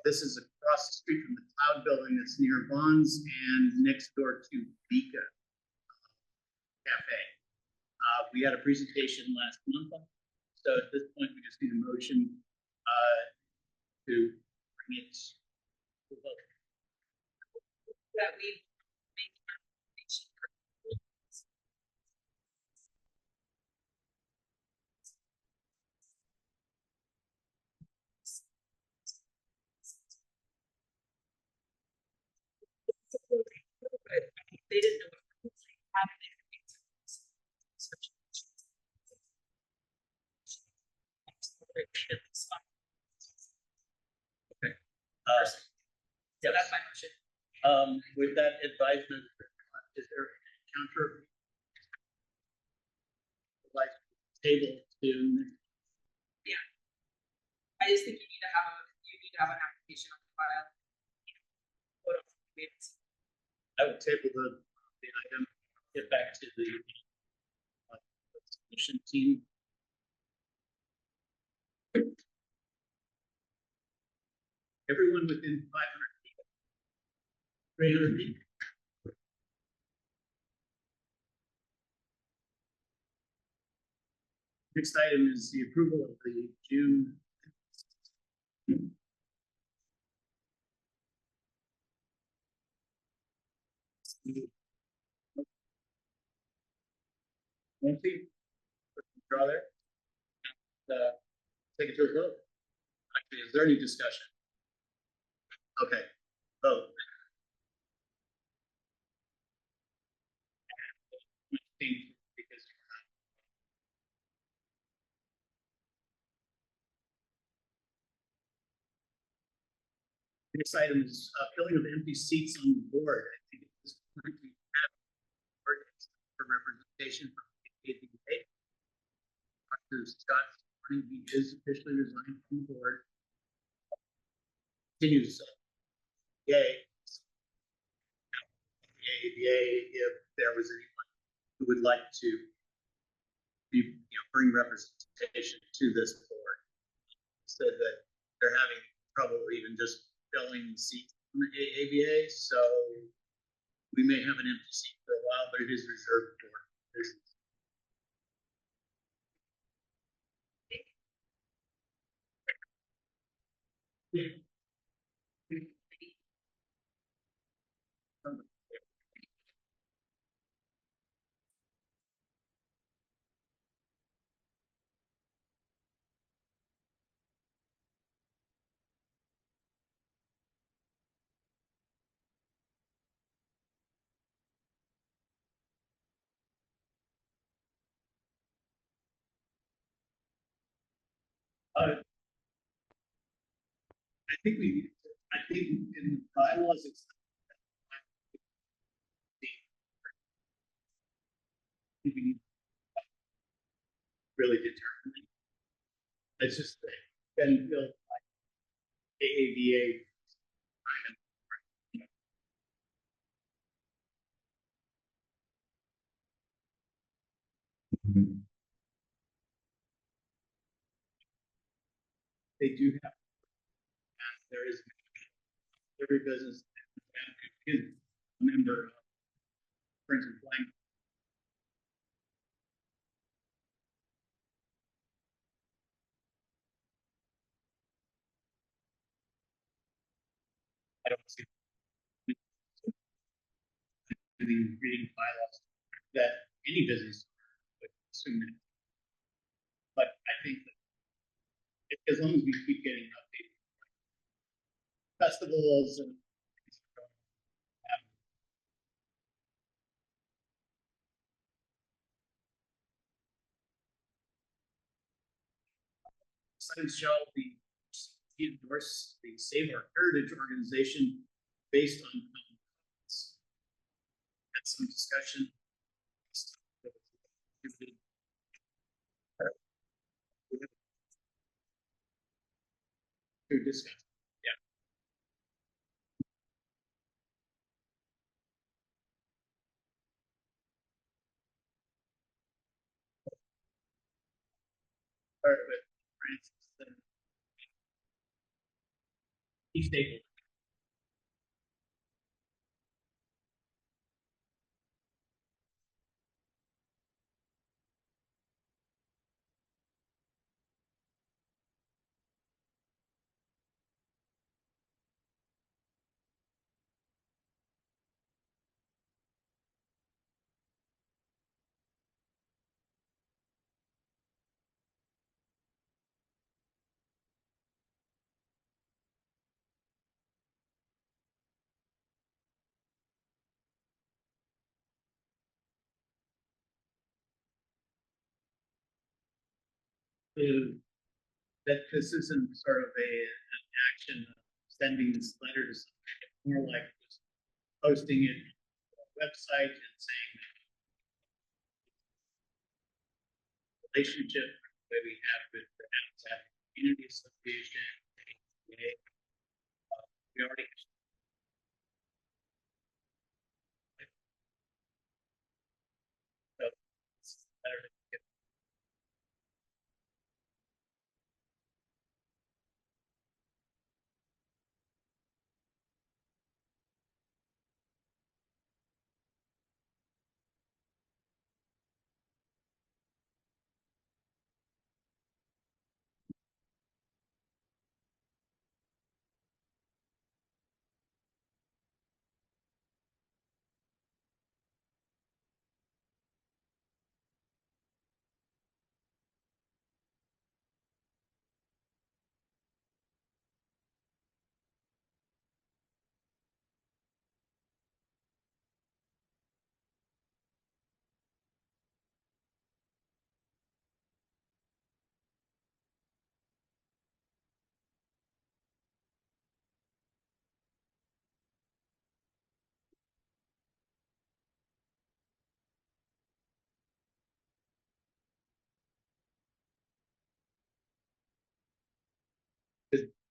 This is across the street from the Cloud Building that's near Bonds and next door to Bika Cafe. We had a presentation last month, so at this point we just need a motion to bring it to a vote. that we make a recommendation for they didn't know what happened. So that's my motion. With that advisement, is there a counter? Like table to, I just think you need to have an application on file. What else? I would table the item, get back to the solution team. Everyone within 500 feet. 300 feet. Next item is the approval of the June. Nancy, draw there. Take it to a vote. Actually, is there any discussion? Okay, vote. Because next item is filling of empty seats on the board. I think at this point we have for representation from the ADA. Dr. Scott, he is officially resigned from the board. Continues. Yay. ABA, if there was anyone who would like to be, bring representation to this board, said that they're having trouble even just filling the seat on the ABA, so we may have an empty seat for a while, but it is reserved for business. I think in the bylaws, it's really determined. It's just been built like AABA. They do have, and there is every business is a member of Friends of Blank. I don't see reading bylaws that any business would assume that. But I think that as long as we keep getting updated festivals and signs shall be endorse the Save Our Heritage organization based on had some discussion. To discuss. Yeah. Start with Francis, then each staple. that this isn't sort of an action of sending this letter to somebody, it's more like just posting it on the website and saying the relationship that we have with the Habitat Community Association. We already. So it's better to get to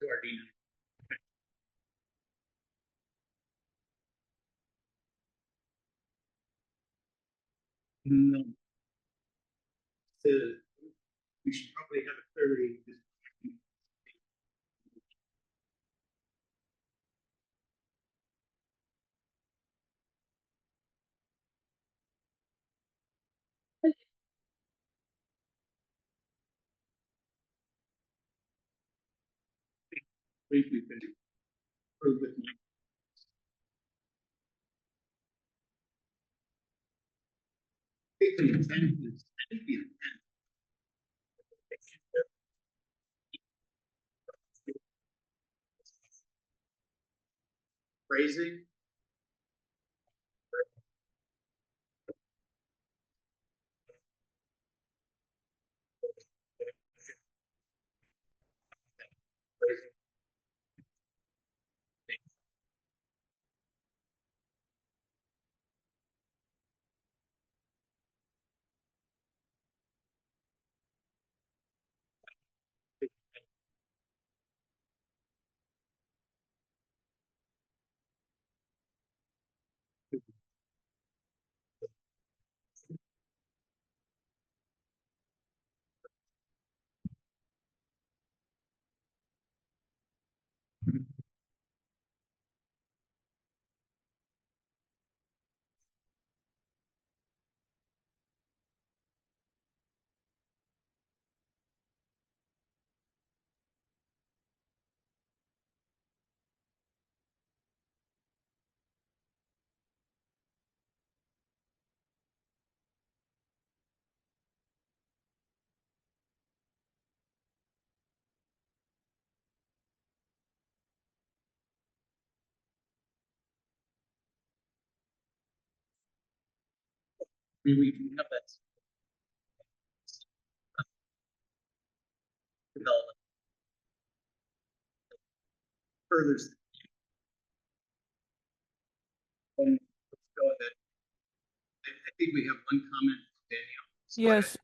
Gardena. No. So we should probably have a query. Briefly finish. Prove with me. I think the intent is, I think the intent. Phrasing. Phrasing. We can have that development further. Let's go ahead. I think we have one comment, Danielle. Yes,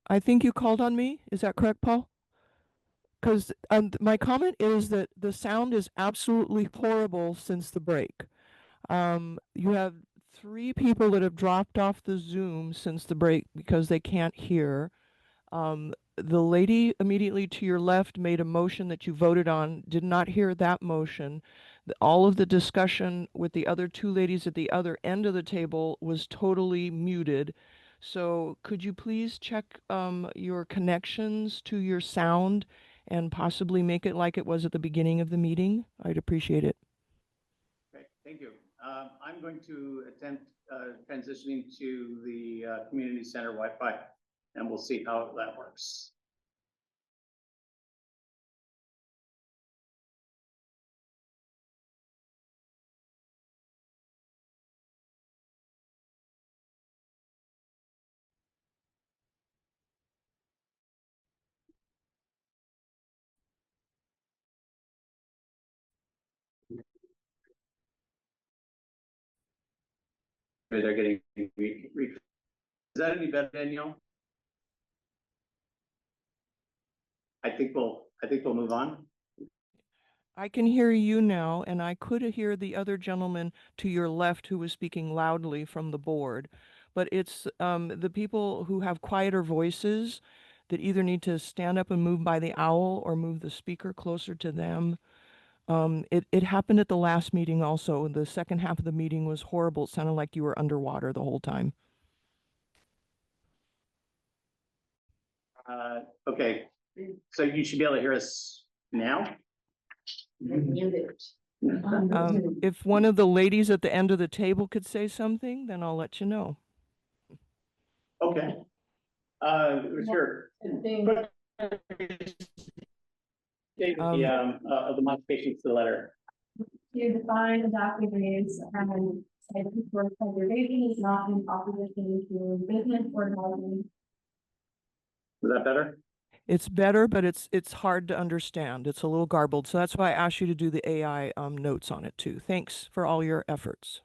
I think you called on me. Is that correct, Paul? Because my comment is that the sound is absolutely horrible since the break. You have 3 people that have dropped off the Zoom since the break because they can't hear. The lady immediately to your left made a motion that you voted on, did not hear that motion. All of the discussion with the other 2 ladies at the other end of the table was totally muted. So could you please check your connections to your sound and possibly make it like it was at the beginning of the meeting? I'd appreciate it. Okay, thank you. I'm going to attempt transitioning to the community center Wi-Fi, and we'll see how that works. they're getting. Is that any better, Danielle? I think we'll move on. I can hear you now, and I could hear the other gentleman to your left who was speaking loudly from the board. But it's the people who have quieter voices that either need to stand up and move by the owl or move the speaker closer to them. It happened at the last meeting also. The second half of the meeting was horrible. It sounded like you were underwater the whole time. Okay, so you should be able to hear us now? If one of the ladies at the end of the table could say something, then I'll let you know. Okay. Sure. Of the modifications to the letter. To define adopted names and say for segregation is not in opposition to business or development. Is that better? It's better, but it's hard to understand. It's a little garbled. So that's why I asked you to do the AI notes on it too. Thanks for all your efforts.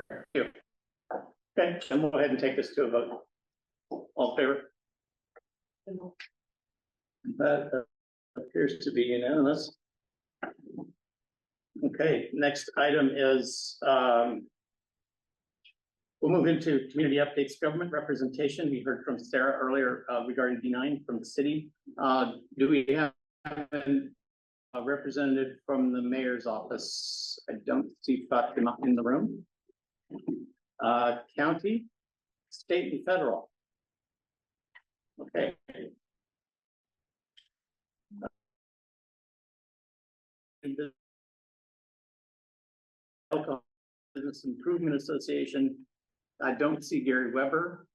Thank you. Okay, and we'll go ahead and take this to a vote. All in favor? That appears to be unanimous. Okay, next item is we'll move into community updates, government representation. We heard from Sarah earlier regarding D9 from the city. Do we have a representative from the mayor's office? I don't see Fatima in the room. County, state, and federal. Okay. Business Improvement Association. I don't see Gary Weber.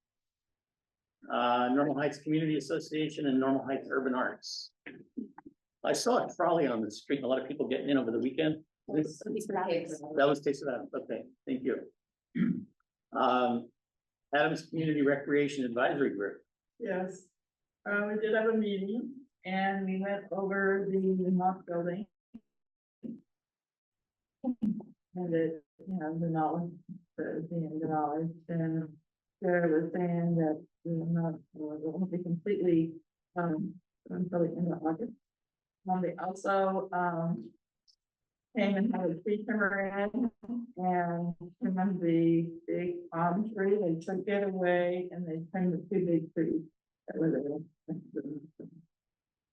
Normal Heights Community Association and Normal Heights Urban Arts. I saw a trolley on the street, a lot of people getting in over the weekend. That was Taste of Adams. Okay, thank you. Adams Community Recreation Advisory Group. Yes, we did have a meeting and we went over the mock building. And it, the knowledge, the knowledge, and Sarah was saying that won't be completely, until the end of August. They also, came and had a tree trimmer in and trimmed the big palm tree. They took it away and they trimmed the two big trees that were there.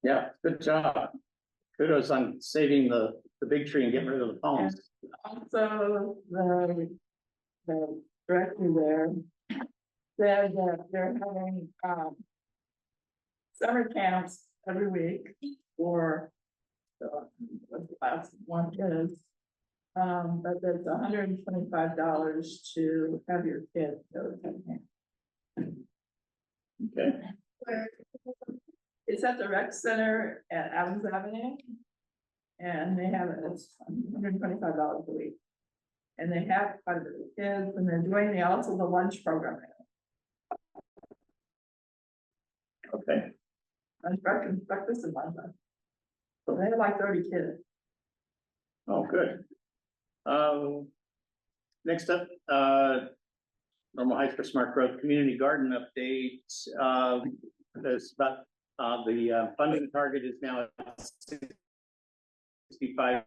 Yeah, good job. Kudos on saving the big tree and getting rid of the palms. Also, the director there said that they're having summer camps every week for what the last one is. But there's $125 to have your kids go to camp. Okay. It's at the rec center at Adams Avenue. And they have it's $125 a week. And they have quite a bit of kids, and they're doing also the lunch program. Okay. Lunch breakfast and lunch. So they have like 30 kids. Oh, good. Next up, Normal Heights for Smart Growth Community Garden update. There's about the funding target is now at 65.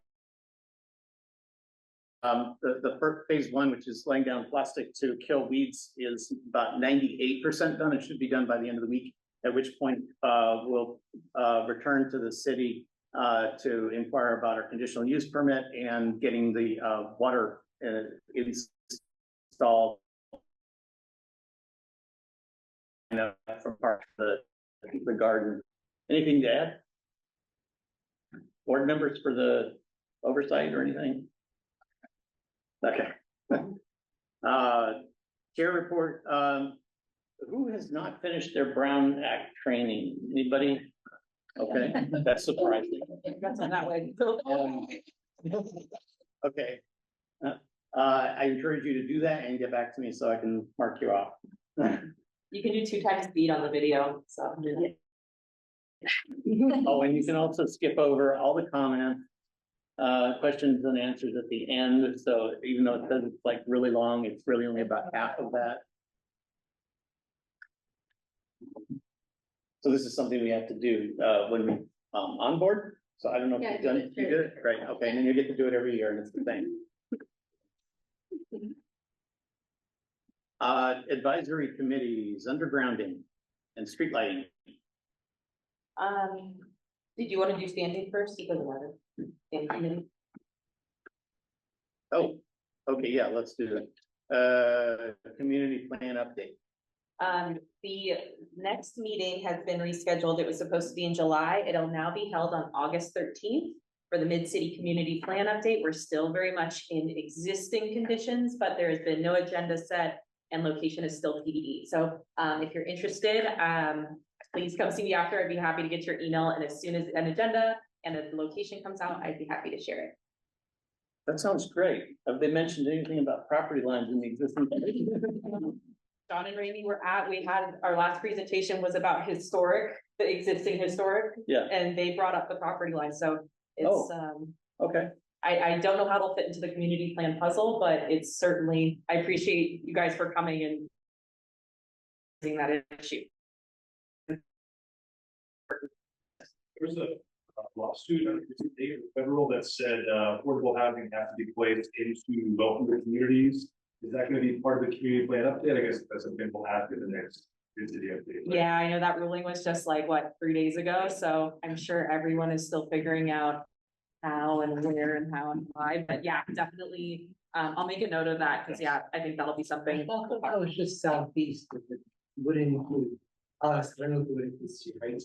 The first phase one, which is laying down plastic to kill weeds, is about 98% done. It should be done by the end of the week, at which point we'll return to the city to inquire about our conditional use permit and getting the water installed from part of the garden. Anything to add? Board members for the oversight or anything? Okay. Chair report. Who has not finished their Brown Act training? Anybody? Okay, that's surprising. That's not that way. Okay. I encourage you to do that and get back to me so I can mark you off. You can do 2 times speed on the video, so. Oh, and you can also skip over all the comments. questions and answers at the end, so even though it says it's like really long, it's really only about half of that. So this is something we have to do, when we, onboard, so I don't know if Yeah, you've done I it, did you it. did it, great, okay, and then you get to do it every year, and it's the same. Advisory committees, undergrounding and street lighting. Did you want to do standing first? It doesn't matter. Standing. Oh, okay, yeah, let's do it. Community plan update. The next meeting has been rescheduled. It was supposed to be in July. It'll now be held on August 13th for the Mid-City Community Plan update. We're still very much in existing conditions, but there has been no agenda set and location is still TBD. So if you're interested, please come see me after. I'd be happy to get your email, and as soon as an agenda and a location comes out, I'd be happy to share it. That sounds great. Have they mentioned anything about property lines in the existing? John and Rainey were at, we had, our last presentation was about historic, the existing historic. Yeah. And they brought up the property line, so it's, Okay, I don't know how it'll fit into the community plan puzzle, but it's certainly, I appreciate you guys for coming and seeing that issue. There was a lawsuit under the state or federal that said affordable housing has to be placed into local communities. Is that going to be part of the community plan update? I guess that's something we'll add to the next city update. Yeah, I know that ruling was just like, what, 3 days ago, so I'm sure everyone is still figuring out how and where and how and why, but yeah, definitely, I'll make a note of that, because yeah, I think that'll be something. I was just southeast, but it wouldn't include us, I don't know if it would include you, right?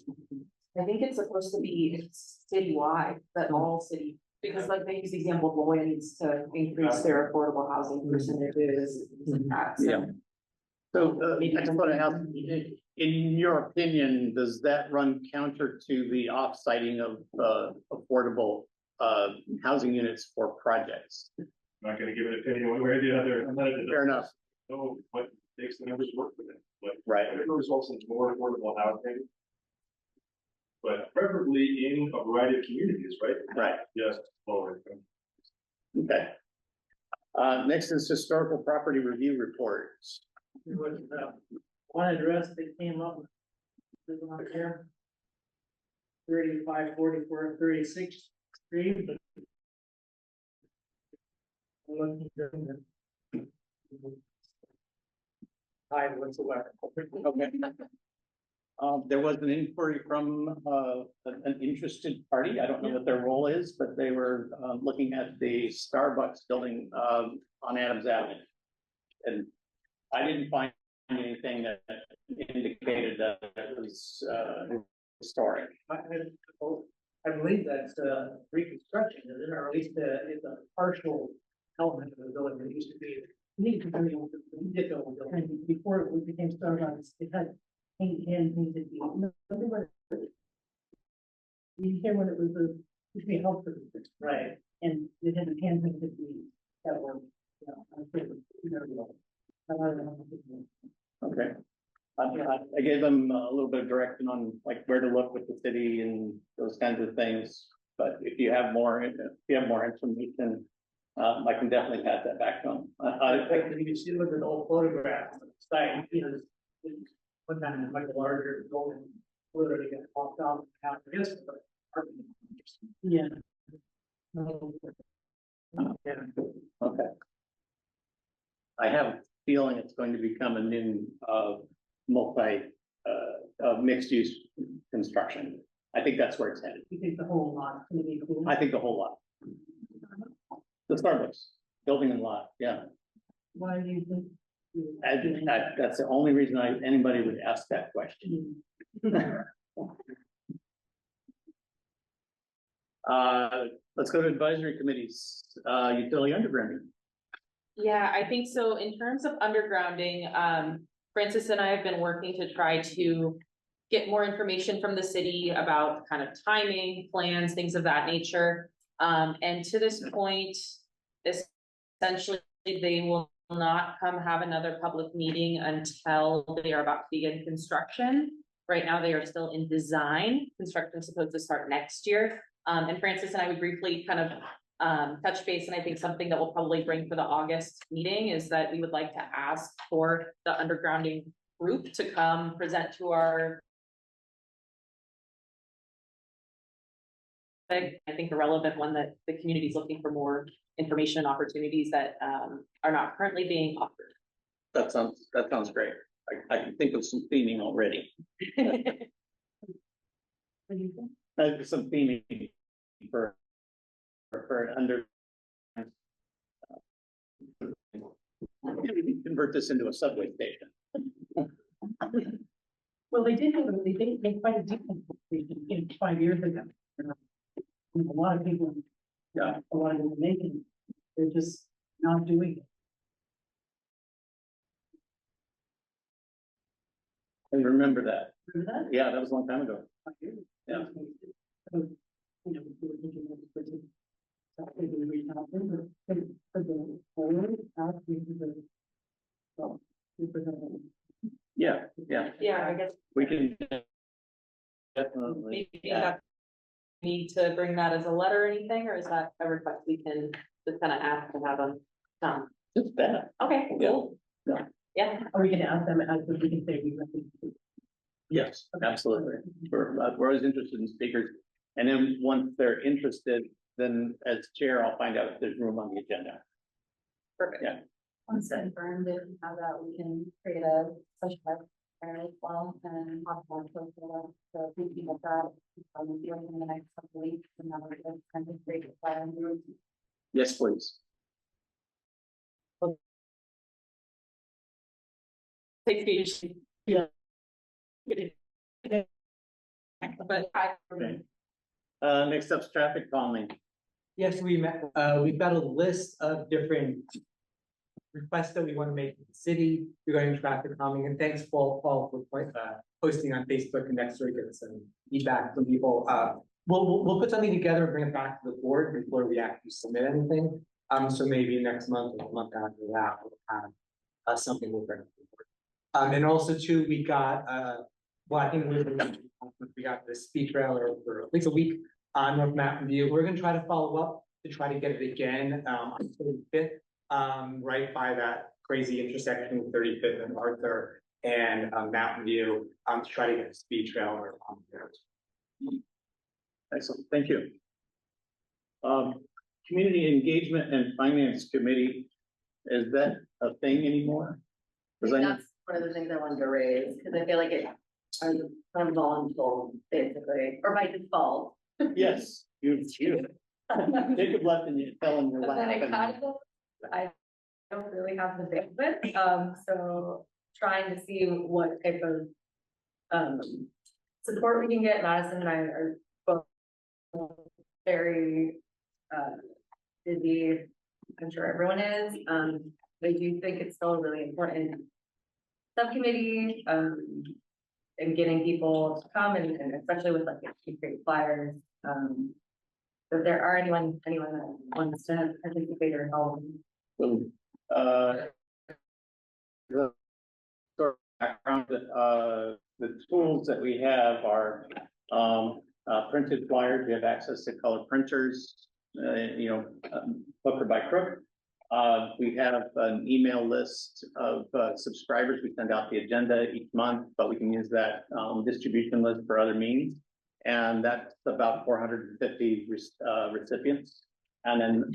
I think it's supposed to be citywide, but all city, because like they use the example of Loyal's to increase their affordable housing percentages. And that, so. yeah. So, I just want to ask, in your opinion, does that run counter to the off-siting of, affordable, housing units for projects? I'm not going to give an opinion one way or the other. I'm not a Fair enough. know what makes the numbers work for them, but Right. it results in more affordable housing. But preferably in a variety of communities, right? Right. Just lower income. Okay. Next is historical property review reports. One address that came up, this one here. 3544 36th Street, but. Hide whatsoever. Okay. There was an inquiry from, an interested party. I don't know what their role is, but they were, looking at the Starbucks building, on Adams Avenue. And I didn't find anything that indicated that it was, historic. I believe that's reconstruction, isn't it? Or at least it's a partial element of the building that used to be. Before it became Starbucks, it had paint and painted. You hear when it was a, used to be a health food, right? And it had a hand painted that were, you know, I'm sure, Okay. I gave them a little bit of direction on like where to look with the city and those kinds of things. But if you have more information, I can definitely pass that back to them. I think you can see, look at the old photographs, site, you know, one time like a larger building, literally got popped out half of this, but. Yeah. Okay. I have a feeling it's going to become a new, mixed use construction. I think that's where it's headed. You think the whole lot is gonna be cool? I think the whole lot. The Starbucks, building and lot, yeah. Why do you think? That's the only reason anybody would ask that question. Let's go to advisory committees, utility undergrounding. Yeah, I think so. In terms of undergrounding, Francis and I have been working to try to get more information from the city about kind of timing, plans, things of that nature. And to this point, essentially, they will not come have another public meeting until they are about to begin construction. Right now, they are still in design. Construction is supposed to start next year. And Francis and I would briefly kind of touch base, and I think something that we'll probably bring for the August meeting is that we would like to ask for the undergrounding group to come present to our I think a relevant one that the community is looking for more information and opportunities that are not currently being offered. That sounds great. I can think of some theming already. Some theming for under. Convert this into a subway station. Well, they did have, they quite a different, 5 years ago. A lot of people, Yeah. a lot of them making, they're just not doing it. I remember that. Remember that? Yeah, that was a long time ago. 5 years. Yeah. So, we were thinking of this person. So they were reaching out to them, but for the forward, out, we do the. So, we present it. Yeah. Yeah, I guess We can definitely. maybe that need to bring that as a letter or anything, or is that a request we can just kind of ask to have them come? Just that. Okay, cool. Yeah. Yeah, Are we gonna ask them as if we can say we recommend? Yes, absolutely. We're always interested in speakers. And then once they're interested, then as chair, I'll find out if there's room on the agenda. perfect. Yeah. Once confirmed, if we have that, we can create a special there as well and have one for that. So thinking of that, probably in the next couple of weeks and then we're going to kind of create a plan. Yes, please. Yeah. But Okay. Next up's traffic calming. Yes, we've got a list of different requests that we want to make to the city regarding traffic calming, and thanks Paul for posting on Facebook and next week get some feedback from people. We'll put something together and bring it back to the board before we actually submit anything. So maybe next month or the month after that, we'll have something we'll bring to the board. And also too, we got well, I think we got the speed trailer for at least a week on North Mountain View. We're gonna try to follow up to try to get it again on 35th, right by that crazy intersection with 35th and Arthur and Mountain View, to try to get the speed trailer on there. Excellent, thank you. Community Engagement and Finance Committee, is that a thing anymore? Because I know, That's one of the things I wanted to raise, because I feel like it, I'm kind of voluntold, basically, or by default. yes, you Jacob left and you fell in your But lap. then it and- kind of, I don't really have the bandwidth, so trying to see what type of support we can get. Madison and I are both very busy. I'm sure everyone is. I do think it's still a really important subcommittee, and getting people to come and especially with like great flyers. So if there are anyone that wants to participate or help. the background, the tools that we have are printed flyers. We have access to color printers, hook or by crook. We have an email list of subscribers. We send out the agenda each month, but we can use that distribution list for other means. And that's about 450 recipients. And then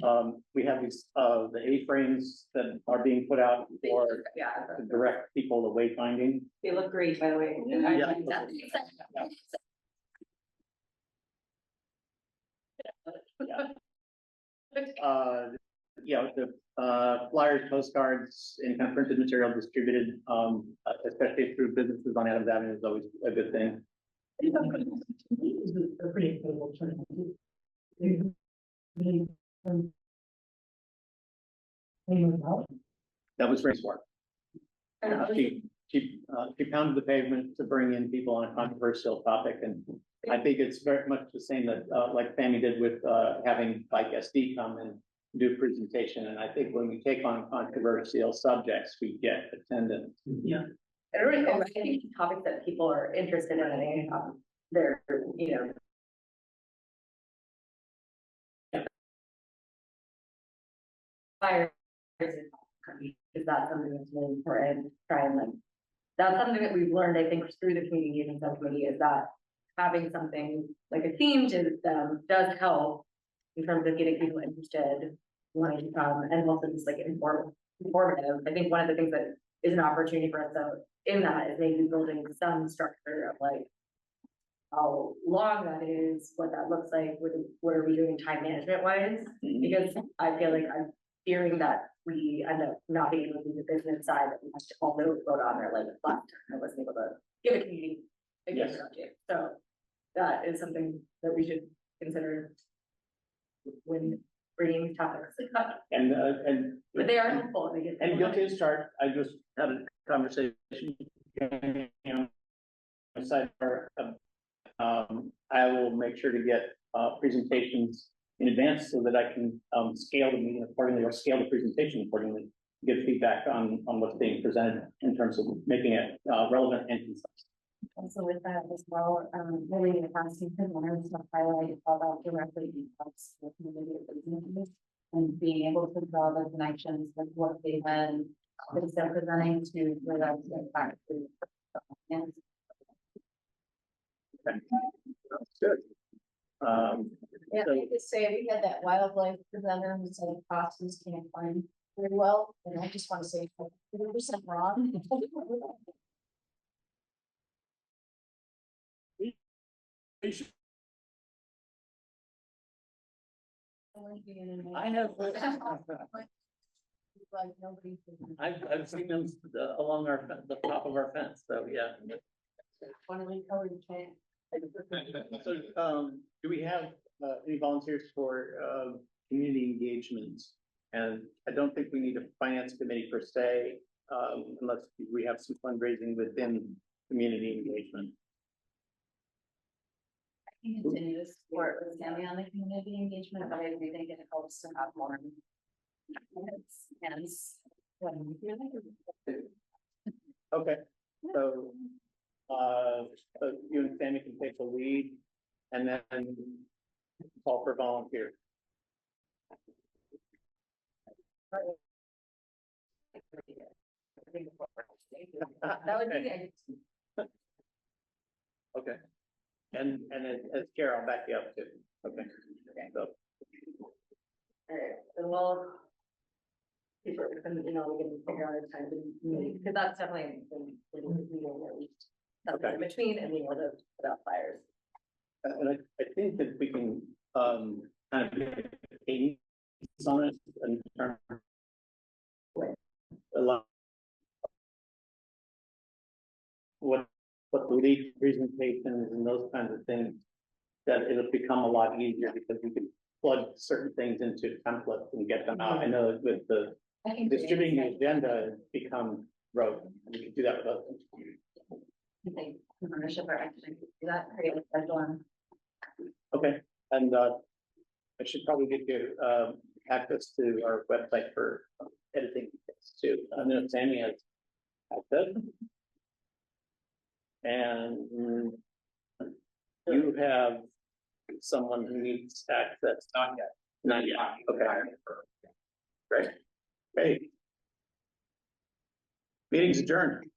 we have these the A-frames that are being put out for Yeah. to direct people to wayfinding. they look great, by the way. Yeah. The flyers, postcards, and kind of printed material distributed, especially through businesses on Adams Avenue is always a good thing. It's a pretty incredible turnout. That was Ray's work. And She pounded the pavement to bring in people on a controversial topic, and I think it's very much the same that like Fanny did with having Bike SD come and do a presentation. And I think when we take on controversial subjects, we get attendance. Yeah. I think topics that people are interested in, they're, fires. Is that something that's really important, to try and like, that's something that we've learned, I think, through the community engagement subcommittee, is that having something like a theme to them does help in terms of getting people interested, wanting to come, and also just like informative. I think one of the things that is an opportunity for us though in that is maybe building some structure of like how long that is, what that looks like, what are we doing time management wise? Because I feel like I'm fearing that we end up not being able to do the business side that we have to also vote on, or like last time I wasn't able to give a community engagement update. So that is something that we should consider when bringing topics up. And. But they are helpful. They get. And guilty as charged. I just had a conversation. I will make sure to get presentations in advance so that I can scale the meeting accordingly, or scale the presentation accordingly. Get feedback on what's being presented in terms of making it relevant and concise. Also with that as well, really in the past, you could learn to highlight all that directly impacts the community of businesses, and being able to draw the connections with what they had been presenting to where that's impact to. Okay. That's good. Yeah, So- I could say we had that wildlife presenter who said possums can't climb very well, and I just want to say, 100% wrong. I have, Like nobody. I've seen them along the top of our fence, so yeah. One of the colored can. So, do we have any volunteers for community engagements? And I don't think we need a finance committee per se, unless we have some fundraising within community engagement. I can continue to support with Sammy on the community engagement, but I do think it helps to have more. Hands. Okay, so, so you and Sammy can take the lead and then call for volunteers. That would be good. Okay. And as chair, I'll back you up too. Okay. So, Alright, then we'll. We can figure out a time to meet, because that's definitely the meeting that we. Okay. In between, and we want to put out fires. and I think that we can, kind of get a cadence on it in terms of a lot. What the lead presentations and those kinds of things, that it'll become a lot easier because we can plug certain things into templates and get them out. I know that with the I can distributing the agenda, it's become rote. We can do that with other things. I think ownership or actually do that, create a schedule on. Okay, and I should probably get you access to our website for editing too. I know Sammy has access. And you have someone who needs access. Not yet. Not yet. Okay. Great. Great. Meeting's adjourned.